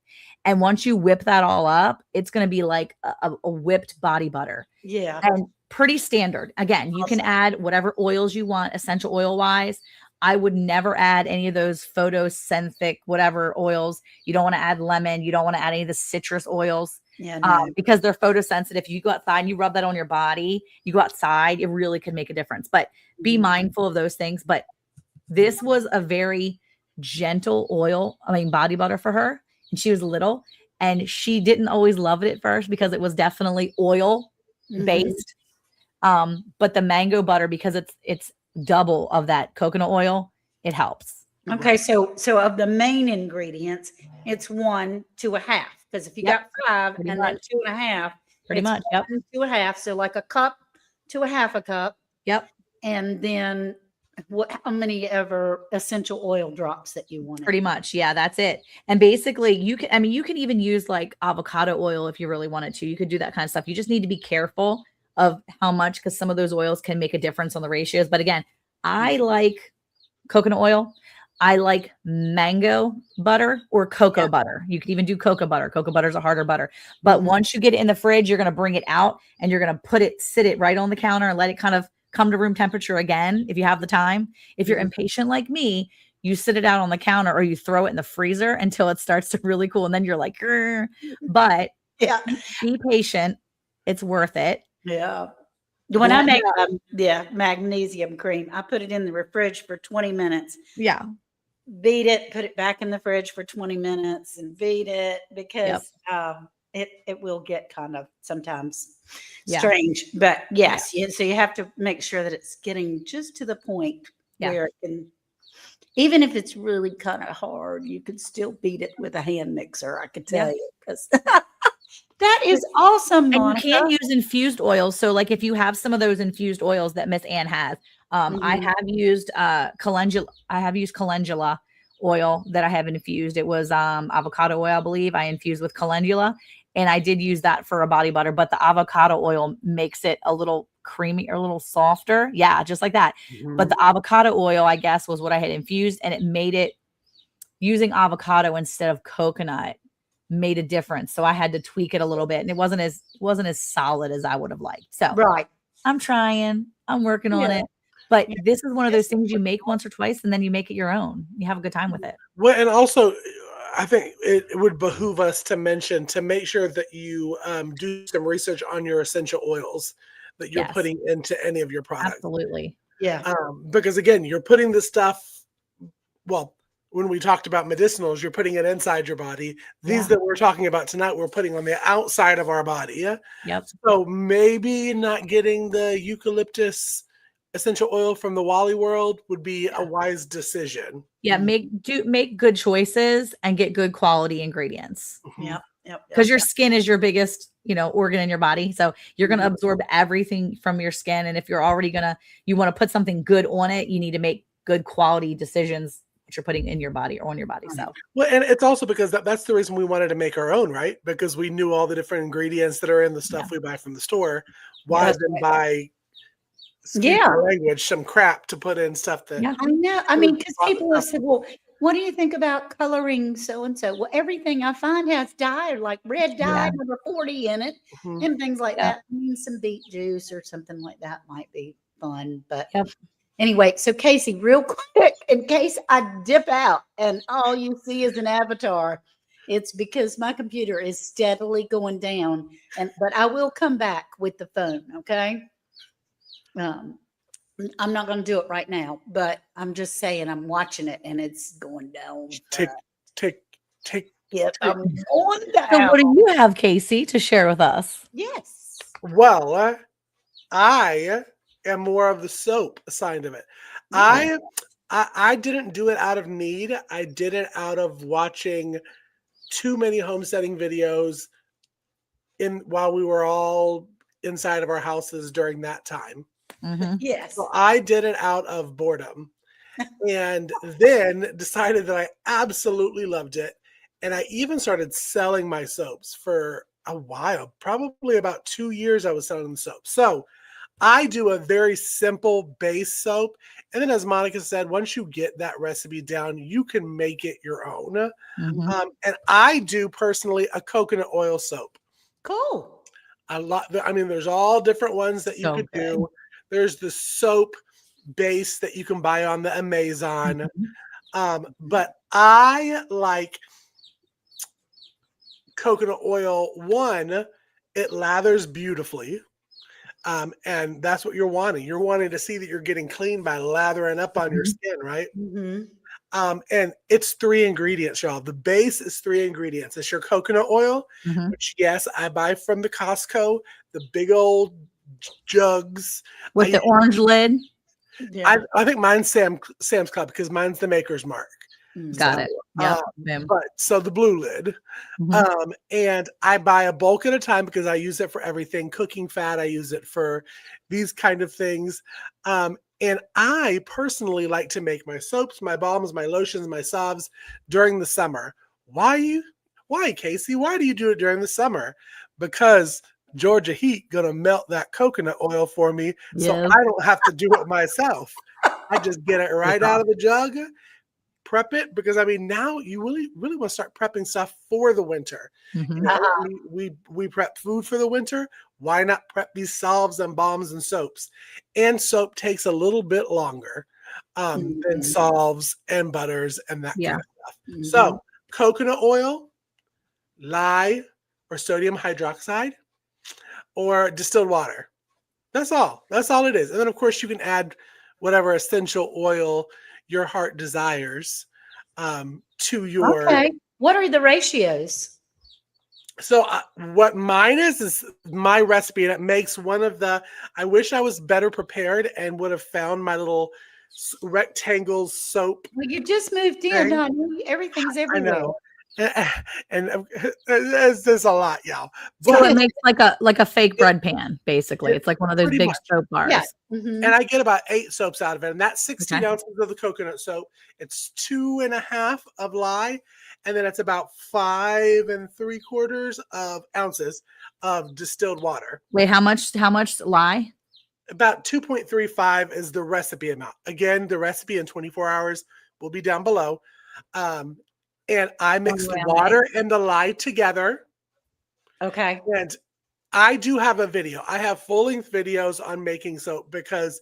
And once you whip that all up, it's going to be like a whipped body butter. Yeah. And pretty standard. Again, you can add whatever oils you want, essential oil wise. I would never add any of those photosynthetic, whatever oils. You don't want to add lemon. You don't want to add any of the citrus oils. Yeah, no. Because they're photosensitive. You go outside and you rub that on your body, you go outside, it really could make a difference. But be mindful of those things. But this was a very gentle body butter for her. And she was little, and she didn't always love it at first because it was definitely oil based. But the mango butter, because it's double of that coconut oil, it helps. Okay, so of the main ingredients, it's 1 to a half. Because if you Yep, got 5 pretty and then much. 2 and a half, Pretty it's much. Yep. 1 to a half. So like a cup to a half a cup. Yep. And then how many ever essential oil drops that you want? Pretty much. Yeah, that's it. And basically you can even use like avocado oil if you really wanted to. You could do that kind of stuff. You just need to be careful of how much, because some of those oils can make a difference on the ratios. But again, I like coconut oil. I like mango butter or cocoa butter. You can even do cocoa butter. Cocoa butter is a harder butter. But once you get it in the fridge, you're going to bring it out and you're going to sit it right on the counter and let it kind of come to room temperature again if you have the time. If you're impatient like me, you sit it out on the counter or you throw it in the freezer until it starts to really cool. And then you're like, "Grr." But be patient. It's worth it. Yeah. When I make magnesium cream, I put it in the fridge for 20 minutes. Yeah. Beat it, put it back in the fridge for 20 minutes and beat it because it will get kind of sometimes strange. But so you have to make sure that it's getting just to the point where it can, even if it's really kind of hard, you could still beat it with a hand mixer, I could tell you. Because that is awesome, Monica. And you can use infused oils. So like if you have some of those infused oils that Miss Ann has, I have used calendula. I have used calendula oil that I have infused. It was avocado oil, I believe. I infused with calendula, and I did use that for a body butter. But the avocado oil makes it a little creamy or a little softer. Yeah, just like that. But the avocado oil, I guess, was what I had infused, and it made it, using avocado instead of coconut made a difference. So I had to tweak it a little bit, and it wasn't as solid as I would have liked. So I'm trying. I'm working on it. But this is one of those things you make once or twice, and then you make it your own. You have a good time with it. Well, and also, I think it would behoove us to mention, to make sure that you do some research on your essential oils that you're putting into any of your products. Absolutely. Yeah. Because again, you're putting the stuff, well, when we talked about medicinals, you're putting it inside your body. These that we're talking about tonight, we're putting on the outside of our body. Yep. So maybe not getting the eucalyptus essential oil from the Wally World would be a wise decision. Yeah, make good choices and get good quality ingredients. Yep. Because your skin is your biggest, organ in your body. So you're going to absorb everything from your skin. And if you're already you want to put something good on it, you need to make good quality decisions that you're putting in your body or on your body. So, well, and it's also because that's the reason we wanted to make our own, right? Because we knew all the different ingredients that are in the stuff we buy from the store. Why then buy language, some crap to put in stuff that I know. I mean, because people have said, well, what do you think about coloring so and so? Well, everything I find has dye, like red dye number 40 in it, and things like that. I mean, some beet juice or something like that might be fun. But anyway, so Casey, real quick, in case I dip out and all you see is an avatar, it's because my computer is steadily going down. But I will come back with the phone. Okay. I'm not going to do it right now, but I'm just saying I'm watching it and it's going down. Tick. I'm going down. So what do you have, Casey, to share with us? Yes. Well, I am more of the soap side of it. I didn't do it out of need. I did it out of watching too many homesteading videos while we were all inside of our houses during that time. Yes. So I did it out of boredom and then decided that I absolutely loved it. And I even started selling my soaps for a while, probably about 2 years I was selling the soap. So I do a very simple base soap. And then as Monica said, once you get that recipe down, you can make it your own. And I do personally a coconut oil soap. Cool. There's all different ones that you could do. There's the soap base that you can buy on the Amazon. But I like coconut oil. One, it lathers beautifully. And that's what you're wanting. You're wanting to see that you're getting clean by lathering up on your skin, right? And it's 3 ingredients, y'all. The base is 3 ingredients. It's your coconut oil, which, yes, I buy from the Costco, the big old jugs. With the orange lid? Yeah. I think mine's Sam's Club because mine's the Maker's Mark. Got it. Yep. But so the blue lid. Mhm. And I buy a bulk at a time because I use it for everything. Cooking fat, I use it for these kind of things. And I personally like to make my soaps, my balms, my lotions, my salves during the summer. Why, Casey? Why do you do it during the summer? Because Georgia heat gonna melt that coconut oil for me, so Yes. I don't have to do it myself. I just get it right out of the jug, prep it, because I mean now you really want to start prepping stuff for the winter. You Mhm. know, we prep food for the winter. Why not prep these salves and balms and soaps? And soap takes a little bit longer than Mhm. salves and butters and that Yeah. kind of stuff. Mhm. So coconut oil, lye, or sodium hydroxide, or distilled water. That's all. That's all it is. And then of course you can add whatever essential oil your heart desires to your. Okay. What are the ratios? So what mine is my recipe, and it makes one of the. I wish I was better prepared and would have found my little rectangle soap Well, you just moved in, thing. honey. Everything's I everywhere. know, and there's a lot, y'all. So But it makes like a fake bread pan, basically. It's like one of those pretty big much. soap bars. Yeah. Mhm. And I get about 8 soaps out of it, and that's 16 Okay. ounces of the coconut soap. It's 2.5 of lye, and then it's about 5.75 of ounces of distilled water. Wait, how much lye? About 2.35 is the recipe amount. Again, the recipe in 24 hours will be down below. And I mix the water and the lye together. Okay. And I do have a video. I have full-length videos on making soap because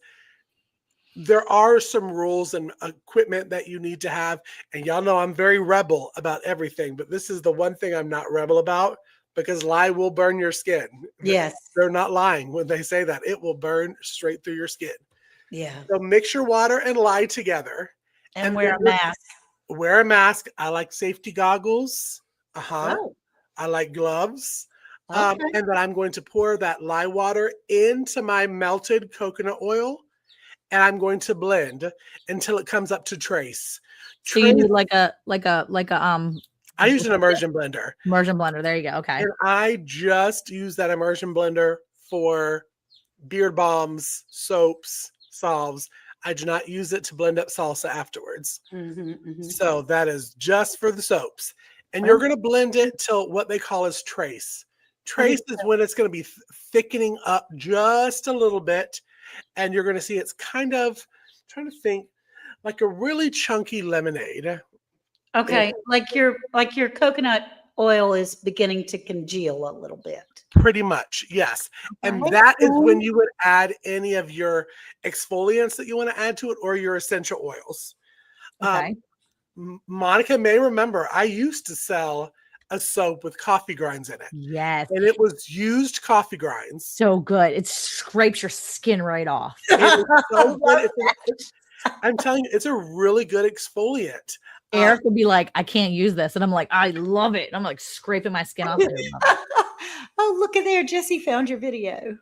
there are some rules and equipment that you need to have. And y'all know I'm very rebel about everything, but this is the one thing I'm not rebel about, because lye will burn your skin. Yes. They're not lying when they say that. It will burn straight through your skin. Yeah. So mix your water and lye together. And wear then a mask. Wear a mask. I like safety goggles. Oh, I like gloves. okay. And then I'm going to pour that lye water into my melted coconut oil, and I'm going to blend until it comes up to trace. So you need like a I use an immersion blender. immersion blender. There you go. Okay. And I just use that immersion blender for beard balms, soaps, salves. I do not use it to blend up salsa afterwards. So that is just for the soaps. And you're going to blend it till what they call as trace. Trace is when it's going to be thickening up just a little bit. And you're going to see it's kind of, I'm trying to think, like a really chunky lemonade. Okay. Like your coconut oil is beginning to congeal a little bit. Pretty much, yes. And that is when you would add any of your exfoliants that you want to add to it, or your essential oils. Okay. Monica may remember I used to sell a soap with coffee grinds in it. Yes. And it was used coffee grinds. So good. It scrapes your skin right off. It is so good. I'm telling you, it's a really good exfoliant. Eric would be like, I can't use this. And I'm like, I love it. And I'm like scraping my skin off. Oh, look at there. Jesse found your video.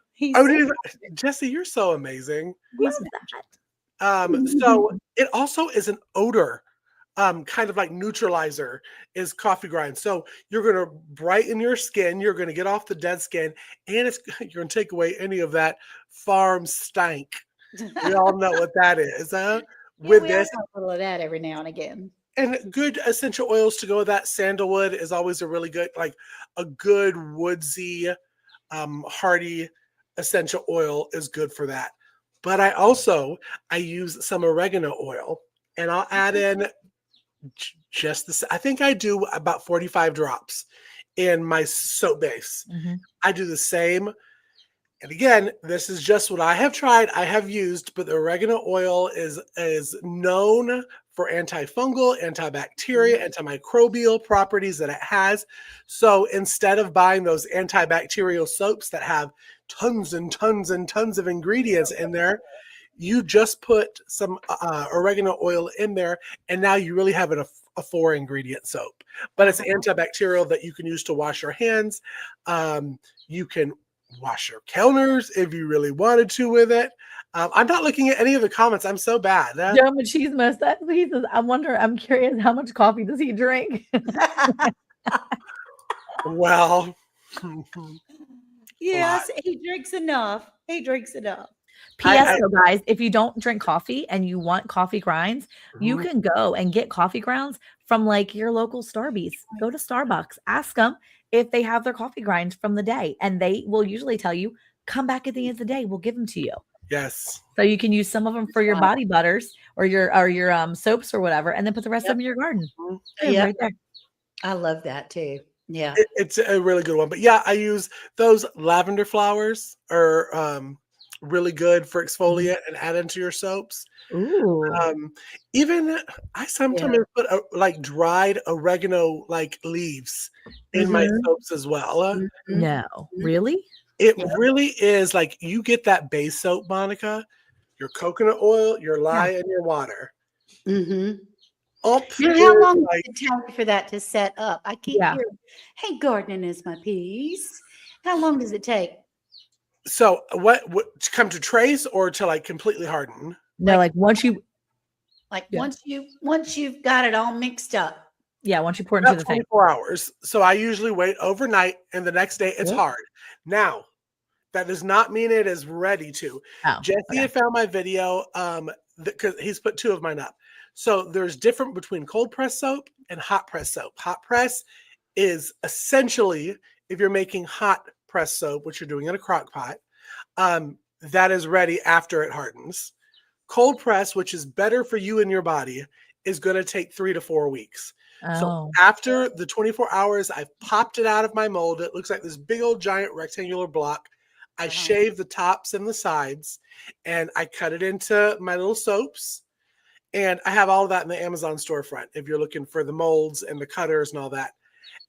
Jesse, you're so amazing. Love that. So it also is an odor, kind of like neutralizer, is coffee grind. So you're going to brighten your skin. You're going to get off the dead skin, and you're going to take away any of that farm stank. We all know what that is. With this, a little of that every now and again. And good essential oils to go with that. Sandalwood is always a really good, like a good woodsy, hearty essential oil is good for that. But I use some oregano oil, and I'll add in just this. I think I do about 45 drops in my soap base. I do the same. And again, this is just what I have tried, I have used, but the oregano oil is known for antifungal, antibacterial, antimicrobial properties that it has. So instead of buying those antibacterial soaps that have tons and tons and tons of ingredients in there, you just put some oregano oil in there, and now you really have a 4-ingredient soap. But it's antibacterial that you can use to wash your hands. You can wash your counters if you really wanted to with it. I'm not looking at any of the comments. I'm so bad. Joe Machismo, that's what he says. I'm curious, how much coffee does he drink? Well, yes, he drinks enough. He drinks enough. P.S. though, guys, if you don't drink coffee and you want coffee grinds, you can go and get coffee grounds from like your local Starbucks. Go to Starbucks, ask them if they have their coffee grinds from the day, and they will usually tell you, come back at the end of the day, we'll give them to you. Yes. So you can use some of them for your body butters or your soaps or whatever, and then put the rest of them in your garden. Yeah, right there. I love that too. Yeah, It's a really good one. But yeah, I use those lavender flowers are really good for exfoliant and add into your soaps. Ooh. Even I sometimes put like dried oregano like leaves in my soaps as well. No, really? It really is like you get that base soap, Monica, your coconut oil, your lye, and your water. Now, how long does it take for that to set up? I keep hearing, hey, gardening is my piece. How long does it take? So what to come to trace or to like completely harden? No, like once you once you've got it all mixed up. Yeah, once you pour it into the thing. 24 hours. So I usually wait overnight and the next day it's hard. Now, that does not mean it is ready to. Jesse had found my video because he's put 2 of mine up. So there's different between cold press soap and hot press soap. Hot press is essentially if you're making hot press soap, which you're doing in a crock pot, that is ready after it hardens. Cold press, which is better for you and your body, is going to take 3 to 4 weeks. So after the 24 hours, I've popped it out of my mold. It looks like this big old giant rectangular block. I shave the tops and the sides, and I cut it into my little soaps. And I have all of that in the Amazon storefront if you're looking for the molds and the cutters and all that.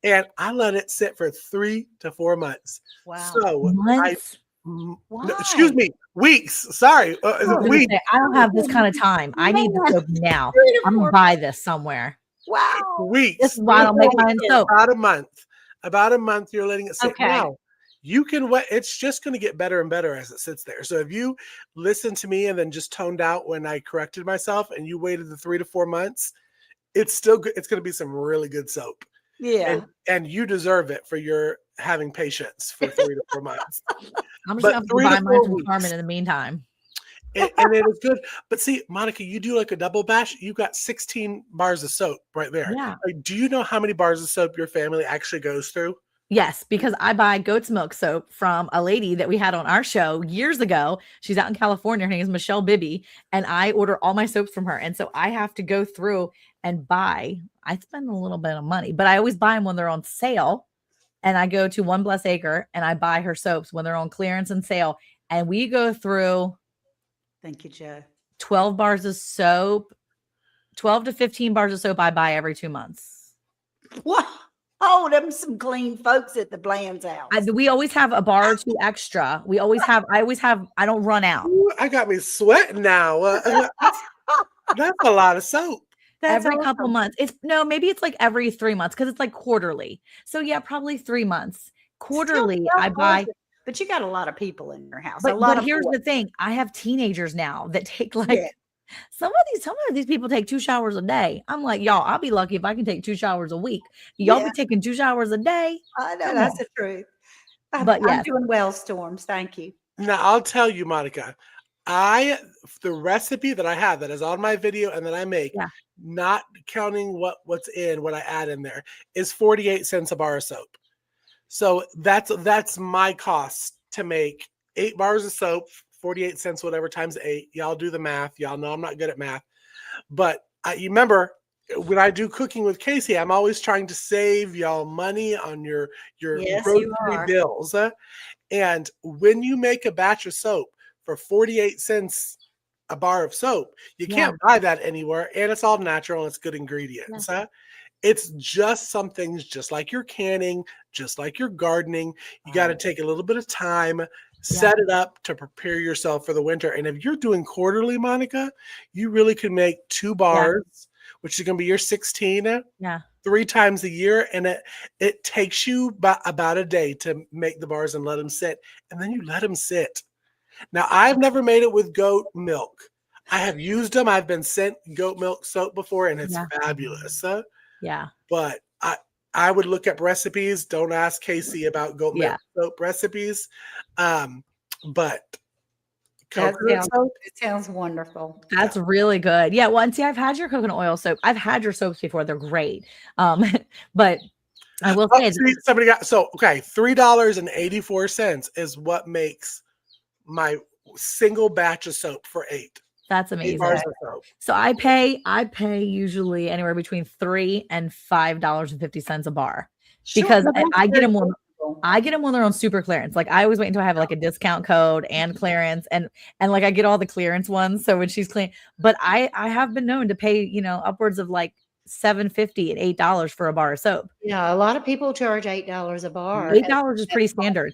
And I let it sit for 3 to 4 months. Wow. So months? No, excuse me, weeks. Sorry. Weeks. I don't have this kind of time. I need the soap now. I'm going to buy this somewhere. Wow. Weeks. This is why I don't make mine soap. About a month. About a month, you're letting it sit. Okay. Now, you can wet. It's just going to get better and better as it sits there. So if you listen to me and then just toned out when I corrected myself and you waited the 3 to 4 months, it's still good. It's going to be some really good soap. Yeah. And you deserve it for your having patience for 3 to 4 months. I'm just going to buy mine from Carmen in the meantime. And it is good. But see, Monica, you do like a double bash. You got 16 bars of soap right there. Yeah. Like, do you know how many bars of soap your family actually goes through? Yes, because I buy goat's milk soap from a lady that we had on our show years ago. She's out in California. Her name is Michelle Bibby, and I order all my soaps from her. And so I have to go through and buy. I spend a little bit of money, but I always buy them when they're on sale. And I go to One Bless Acre and I buy her soaps when they're on clearance and sale. And we go through. Thank you, Joe. 12 bars of soap, 12 to 15 bars of soap I buy every 2 months. What? Oh, them some clean folks at the Bland's house. We always have a bar or 2 extra. I always have, I don't run out. Ooh, I got me sweating now. That's a lot of soap. That's every couple months. Maybe it's like every 3 months because it's like quarterly. So yeah, probably 3 months. Quarterly, I buy. But you got a lot of people in your house. But here's the thing. I have teenagers now that take some of these people take 2 showers a day. I'm like, y'all, I'll be lucky if I can take 2 showers a week. Y'all be taking 2 showers a day. I know that's the truth. I'm doing well, Storms. Thank you. Now I'll tell you, Monica, the recipe that I have that is on my video and that I make, not counting what I add in there, is 48 cents a bar of soap. So that's my cost to make 8 bars of soap, 48 cents, whatever, times 8. Y'all do the math. Y'all know I'm not good at math. But you remember, when I do cooking with Casey, I'm always trying to save y'all money on your grocery bills. And when you make a batch of soap for 48 cents a bar of soap, you can't buy that anywhere. And it's all natural and it's good ingredients. It's just some things, just like your canning, just like your gardening. You got to take a little bit of time, set it up to prepare yourself for the winter. And if you're doing quarterly, Monica, you really could make 2 bars, which is going to be your 16. 3 times a year, and it takes you about a day to make the bars and let them sit, and then you let them sit. Now, I've never made it with goat milk. I have used them. I've been sent goat milk soap before, and it's Yeah. fabulous. Yeah. But I would look up recipes. Don't ask Casey about goat milk soap recipes. But coconut soap, it sounds wonderful. That's really good. Yeah. Well, and see, I've had your coconut oil soap. I've had your soaps before. They're great. But I will say see, somebody got okay, $3.84 is what makes my single batch of soap for 8. that's 8 amazing. bars of soap. So I pay usually anywhere between $3 and $5.50 a bar because I get them when they're on super clearance. Like I always wait until I have like a discount code and clearance and like I get all the clearance ones. So when she's clean, but I have been known to pay, upwards of like $7.50 and $8 for a bar of soap. Yeah, a lot of people charge $8 a bar. $8 is pretty standard.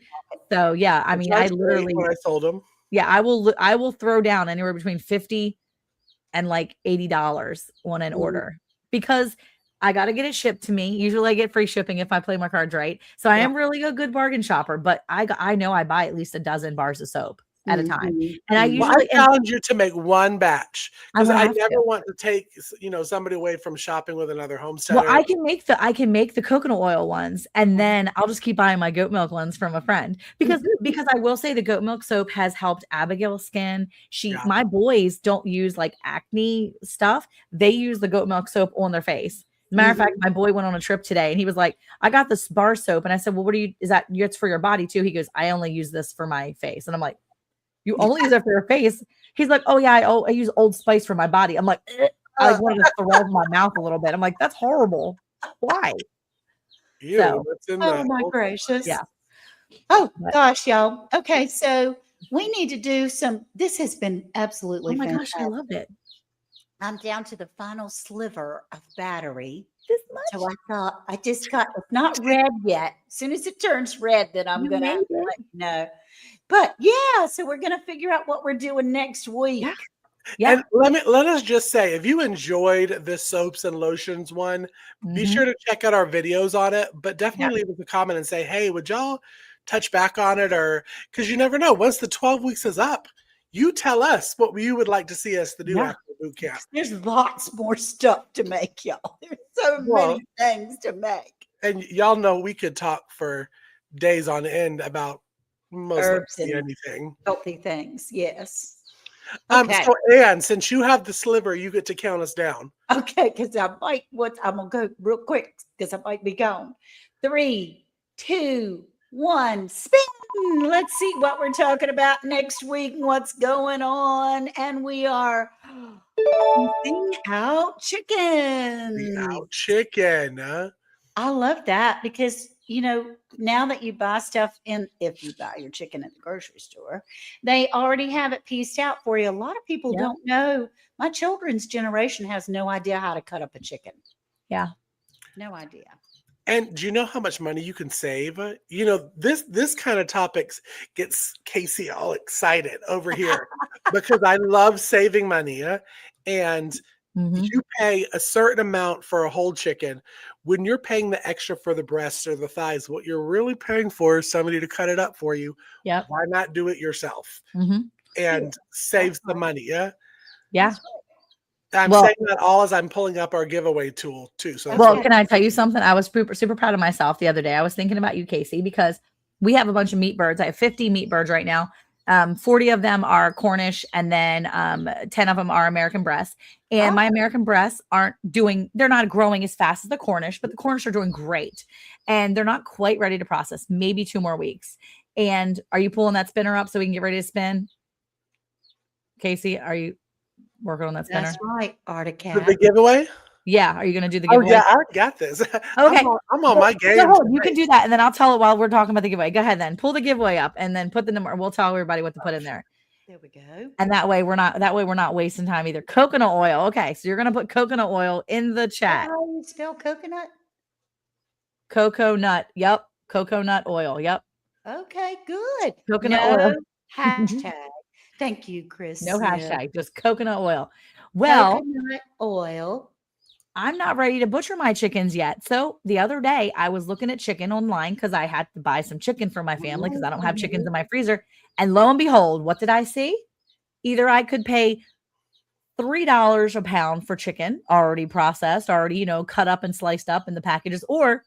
So yeah, I mean, I literally when I sold them. Yeah, I will throw down anywhere between $50 and like $80 on an order because I got to get it shipped to me. Usually I get free shipping if I play my cards right. So I am really a good bargain shopper, but I know I buy at least a dozen bars of soap at a time. And I usually challenge you to make one batch because I never to. want to take somebody away from shopping with another homesteader. Well, I can make the coconut oil ones, and then I'll just keep buying my goat milk ones from a friend because I will say the goat milk soap has helped Abigail's skin. My boys don't use like acne stuff; they use the goat milk soap on their face. As a matter of fact, my boy went on a trip today, and he was like, "I got this bar soap," and I said, "Well, it's for your body too?" He goes, "I only use this for my face," and I'm like, "You only use it for your face?" He's like, "Oh yeah, I use Old Spice for my body." I'm like, I wanted to throw up my mouth a little bit. I'm like, that's horrible. Why? Ew, So, oh my gracious. Yeah. Oh gosh, y'all. Okay, so we need to do some. This has been absolutely fantastic. Gosh, I loved it. I'm down to the final sliver of battery. This much? So I thought it's not red yet. As soon as it turns red, then I'm gonna let you know. But yeah, so we're gonna figure out what we're doing next week. Yeah. And let us just say, if you enjoyed this soaps and lotions one, be sure to check out our videos on it. But definitely leave us a comment and say, hey, would y'all touch back on it? Or because you never know, once the 12 weeks is up, you tell us what you would like to see us to do after boot camp. There's lots more stuff to make, y'all. There's so many things to make. And y'all know we could talk for days on end about most anything. Healthy things, yes. Okay. So Anne, since you have the sliver, you get to count us down. Okay, because I'm gonna go real quick because I might be gone. 3, 2, 1, spin. Let's see what we're talking about next week and what's going on. And we are eating out chicken. Out chicken. I love that because now that you buy stuff if you buy your chicken at the grocery store, they already have it pieced out for you. A lot of people don't know. My children's generation has no idea how to cut up a chicken. Yeah. No idea. And do you know how much money you can save? This kind of topics gets Casey all excited over here because I love saving money. And you pay a certain amount for a whole chicken. When you're paying the extra for the breasts or the thighs, what you're really paying for is somebody to cut it up for you. Yeah. Why not do it yourself? And save the money. Yeah. Yeah. I'm saying that all as I'm pulling up our giveaway tool too. So can I tell you something? I was super proud of myself the other day. I was thinking about you, Casey, because we have a bunch of meat birds. I have 50 meat birds right now. 40 of them are Cornish, and then 10 of them are American breasts. And my American breasts they're not growing as fast as the Cornish, but the Cornish are doing great. And they're not quite ready to process, maybe 2 more weeks. And are you pulling that spinner up so we can get ready to spin? Casey, are you working on that spinner? That's right, Artica. The giveaway? Yeah. Are you going to do the giveaway? Oh, yeah, I got this. Okay. I'm on my game. You can do that. And then I'll tell it while we're talking about the giveaway. Go ahead then. Pull the giveaway up and then put the number. We'll tell everybody what to put in there. There we go. And that way we're not wasting time either. Coconut oil. Okay. So you're going to put coconut oil in the chat. How do you spell coconut? Coconut. Yep. Coconut oil. Yep. Okay, good. Coconut oil. Hashtag. Thank you, Chris. No hashtag, just coconut oil. Well, coconut oil. I'm not ready to butcher my chickens yet. So the other day I was looking at chicken online because I had to buy some chicken for my family because I don't have chickens in my freezer. And lo and behold, what did I see? Either I could pay $3 a pound for chicken already processed, already, cut up and sliced up in the packages, or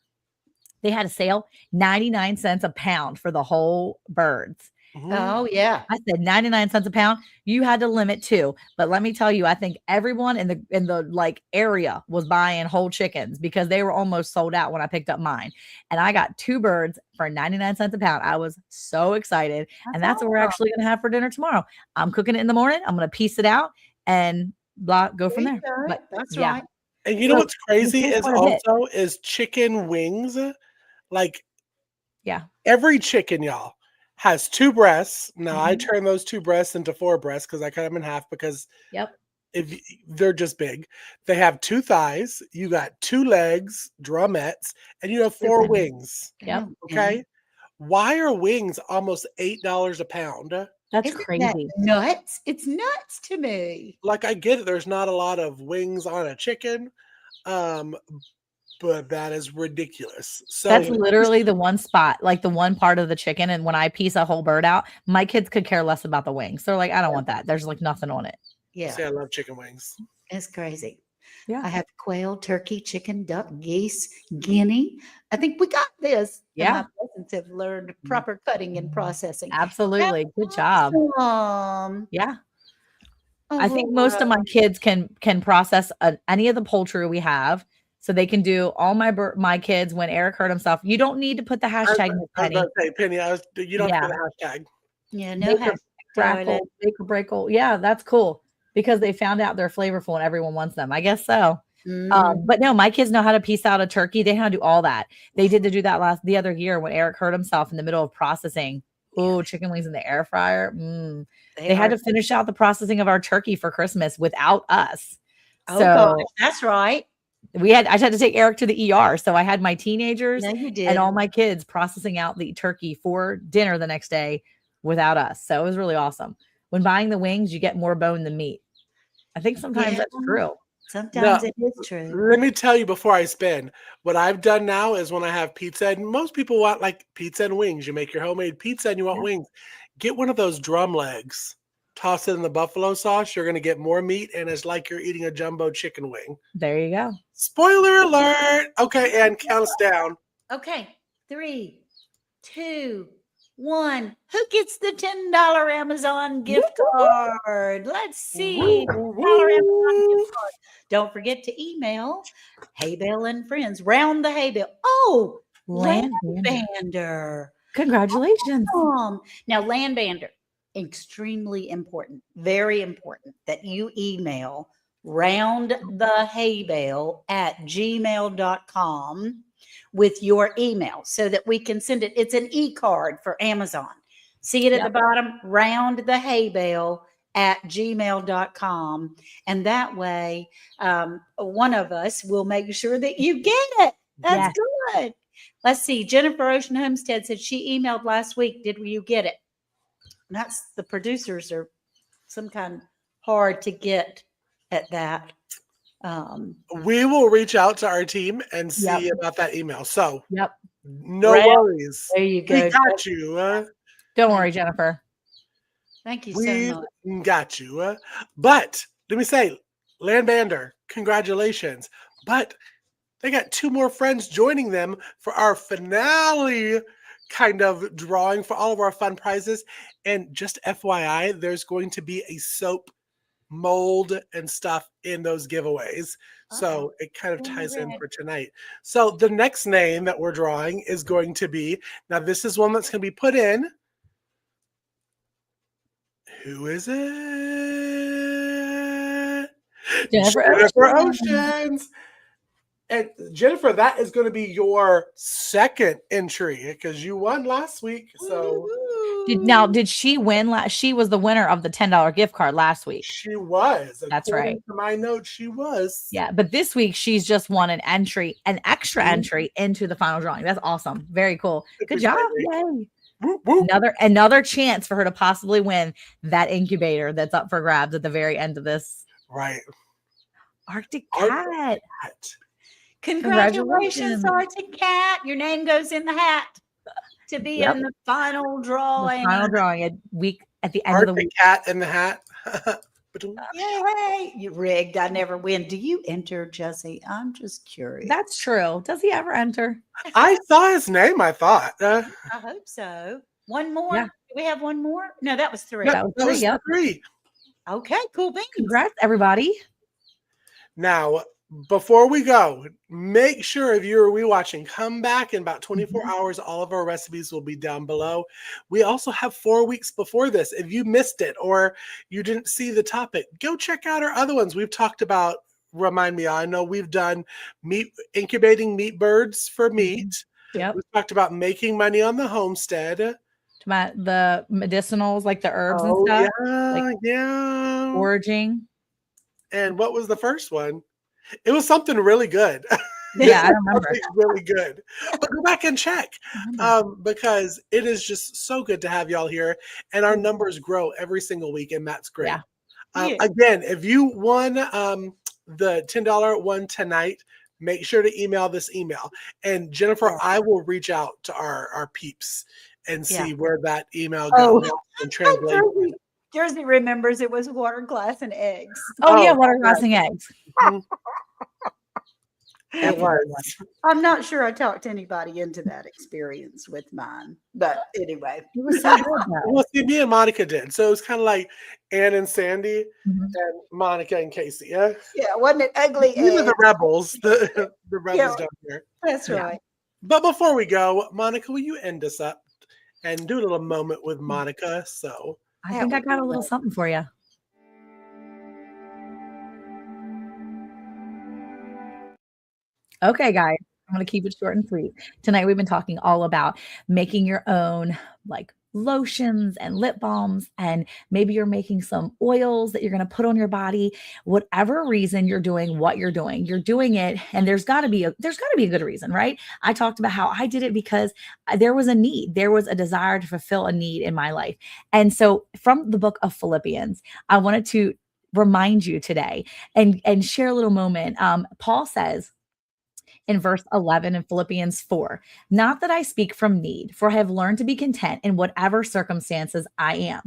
they had a sale 99 cents a pound for the whole birds. Oh, yeah. I said 99 cents a pound. You had to limit too. But let me tell you, I think everyone in the like area was buying whole chickens because they were almost sold out when I picked up mine. And I got 2 birds for 99 cents a pound. I was so excited. And that's what we're actually going to have for dinner tomorrow. I'm cooking it in the morning. I'm going to piece it out and go from there. But That's yeah. right. And you know what's crazy is quite a bit. also is chicken wings. Like Yeah. every chicken, y'all, has 2 breasts. Now I Mhm. turn those 2 breasts into 4 breasts because I cut them in half because Yep. if they're just big. They have 2 thighs, you got 2 legs, drumettes, and you have 4 Mhm. wings. Yep. Okay. Why are wings almost $8 a pound? That's Isn't that crazy. nuts? It's nuts to me. Like I get it, there's not a lot of wings on a chicken. But that is ridiculous. So That's literally the one spot, like the one part of the chicken. And when I piece a whole bird out, my kids could care less about the wings. They're like, I don't want that. There's like nothing on it. Yeah, see, I love chicken wings. it's crazy. Yeah. I have quail, turkey, chicken, duck, geese, guinea. I think we got this. And Yeah. my peasants have learned proper cutting and processing. Absolutely. Good job. Awesome. Yeah. Oh, I think most of my kids can process any of the poultry we have. So they can do all my kids when Eric hurt himself. You don't need to put the I was hashtag Miss about Penny. to say, Penny, you don't have Yeah. to put a hashtag. Yeah, no Make or hashtag crackle, toilet. make or breakle. Yeah, that's cool because they found out they're flavorful and everyone wants them. I guess so. But no, my kids know how to piece out a turkey. They know how to do all that. They did to do that the other year when Eric hurt himself in the middle of processing. Oh, chicken wings in the air fryer. They had to finish out the processing of our turkey for Christmas without us. Oh, So gosh, that's right. I just had to take Eric to the ER. So I had my teenagers Yeah, you did. and all my kids processing out the turkey for dinner the next day without us. So it was really awesome. When buying the wings, you get more bone than meat. I think sometimes that's true. Sometimes it is true. Let me tell you before I spin. What I've done now is when I have pizza, and most people want like pizza and wings. You make your homemade pizza and you want wings. Get one of those drum legs. Toss it in the buffalo sauce. You're going to get more meat, and it's like you're eating a jumbo chicken wing. There you go. Spoiler alert. Okay, and count us down. Okay, 3, 2, 1. Who gets the $10 Amazon gift card? Let's see. $10 Amazon gift card. Don't forget to email Hay Bale and Friends. Round the Hay Bale. Oh, Landbander. Congratulations. Now, Landbander, extremely important, very important that you email roundthehaybale@gmail.com with your email so that we can send it. It's an e-card for Amazon. See it at the bottom, roundthehaybale@gmail.com. And that way, one of us will make sure that you get it. That's good. Let's see. Jennifer Ocean Homestead said she emailed last week. Did you get it? That's the producers are some kind hard to get at that. We will reach out to our team and see about that email. So, no worries. There you go. We got you. Don't worry, Jennifer. Thank you so much. We got you. But let me say, Landbander, congratulations. But they got 2 more friends joining them for our finale kind of drawing for all of our fun prizes. And just FYI, there's going to be a soap mold and stuff in those giveaways. So it kind of ties in for tonight. So the next name that we're drawing is going to be, now this is one that's going to be put in. Who is it? Jennifer Oceans. And Jennifer, that is going to be your second entry because you won last week. So did she win last? She was the winner of the $10 gift card last week. She was. That's right. To my note, she was. Yeah, but this week she's just won an extra entry into the final drawing. That's awesome. Very cool. Good job. Yay. Whoop, whoop. Another chance for her to possibly win that incubator that's up for grabs at the very end of this. Right. Arctic Arctic Cat. Cat. Congratulations, Congratulations. Arctic Cat. Your name goes in the hat to be Yep. in the final The drawing. final drawing at the end of the Arctic week. Cat in the hat. Yay! You rigged. I never win. Do you enter, Jesse? I'm just curious. That's true. Does he ever enter? I saw his name, I thought. I hope so. One more? Yeah. Do we have one more? No, that was 3. That was that was 3, yep. 3. Okay, cool beans. Congrats, everybody. Now, before we go, make sure if you're rewatching, come back in about 24 hours. All of our recipes will be down below. We also have 4 weeks before this. If you missed it or you didn't see the topic, go check out our other ones. We've talked about, remind me, I know we've done incubating meat birds for meat. Yep. We've talked about making money on the homestead. The medicinals, like the herbs and stuff. Yeah. Foraging. And what was the first one? It was something really good. Yeah, I remember. Something really good. But go back and check because it is just so good to have y'all here. And our numbers grow every single week, and that's great. Yeah. Again, if you won the $10 one tonight, make sure to email this email. And Jennifer, I will reach out to our peeps and see where that email goes and translate. Jersey remembers it was water, glass, and eggs. Oh yeah, water, glass, and eggs. It was. I'm not sure I talked anybody into that experience with mine, but anyway. It was so good, though. Well, see, me and Monica did. So it was kind of like Ann and Sandy Mhm. and Monica and Casey. Yeah. Yeah, wasn't it ugly? We were the eggs? rebels, the rebels down here. That's Yeah. right. But before we go, Monica, will you end us up and do a little moment with Monica? So I think I got a little something for you. Okay, guys, I'm going to keep it short and sweet. Tonight, we've been talking all about making your own like lotions and lip balms, and maybe you're making some oils that you're going to put on your body. Whatever reason you're doing what you're doing it, and there's got to be a good reason, right? I talked about how I did it because there was a need, there was a desire to fulfill a need in my life. And so from the book of Philippians, I wanted to remind you today and share a little moment. Paul says in verse 11 in Philippians 4, not that I speak from need, for I have learned to be content in whatever circumstances I am.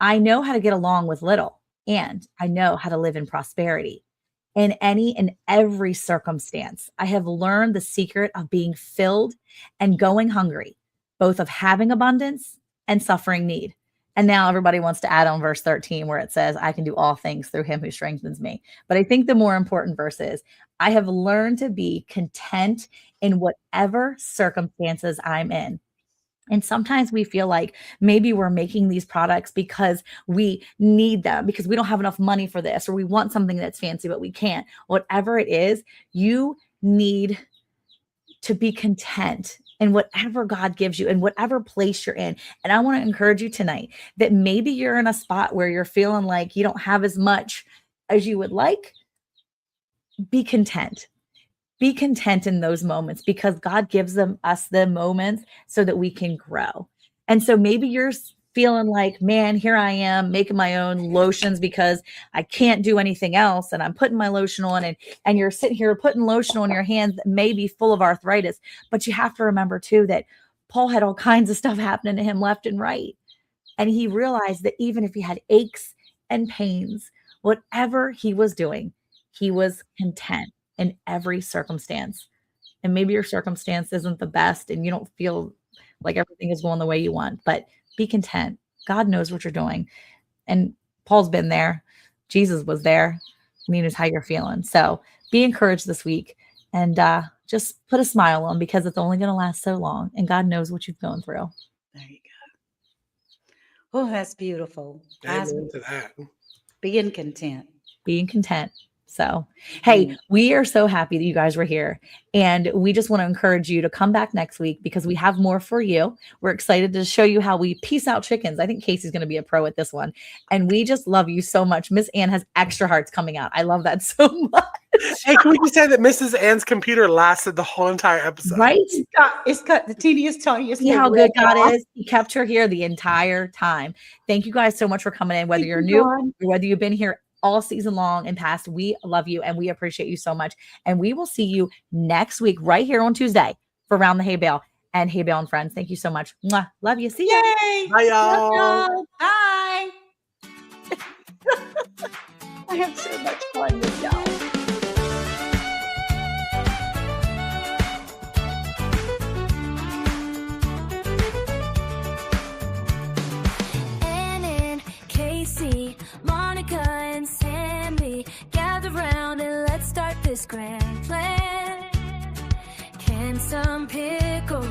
I know how to get along with little, and I know how to live in prosperity. In any and every circumstance, I have learned the secret of being filled and going hungry, both of having abundance and suffering need. And now everybody wants to add on verse 13 where it says, I can do all things through him who strengthens me. But I think the more important verse is, I have learned to be content in whatever circumstances I'm in. And sometimes we feel like maybe we're making these products because we need them, because we don't have enough money for this, or we want something that's fancy, but we can't. Whatever it is, you need to be content in whatever God gives you, in whatever place you're in. And I want to encourage you tonight that maybe you're in a spot where you're feeling like you don't have as much as you would like. Be content. Be content in those moments, because God gives us the moments so that we can grow. And so maybe you're feeling like, man, here I am making my own lotions because I can't do anything else. And I'm putting my lotion on, and you're sitting here putting lotion on your hands that may be full of arthritis. But you have to remember too, that Paul had all kinds of stuff happening to him left and right. And he realized that even if he had aches and pains, whatever he was doing, he was content in every circumstance. And maybe your circumstance isn't the best and you don't feel like everything is going the way you want, but be content. God knows what you're doing. And Paul's been there. Jesus was there. And he knows how you're feeling. So be encouraged this week, and just put a smile on, because it's only going to last so long. And God knows what you've gone through. There you go. Oh, that's beautiful. amen to that. Being content. Being content. So, hey, we are so happy that you guys were here, and we just want to encourage you to come back next week because we have more for you. We're excited to show you how we piece out chickens. I think Casey's going to be a pro at this one, and we just love you so much. Miss Ann has extra hearts coming out. I love that so much. Hey, can we just say that Mrs. Ann's computer lasted the whole entire episode? Right? It's got the teeniest, tiniest. See how good God is? He kept her here the entire time. Thank you guys so much for coming in, whether you're new or whether you've been here all season long and past. We love you and we appreciate you so much. And we will see you next week right here on Tuesday for Round the Hay Bale and Hay Bale and Friends. Thank you so much. Mwah. Love you. See ya. Yay! Bye, y'all. Love y'all. Bye. I have so much fun with y'all. Casey, Monica, and Sammy, gather round and let's start this grand plan. Can some pickles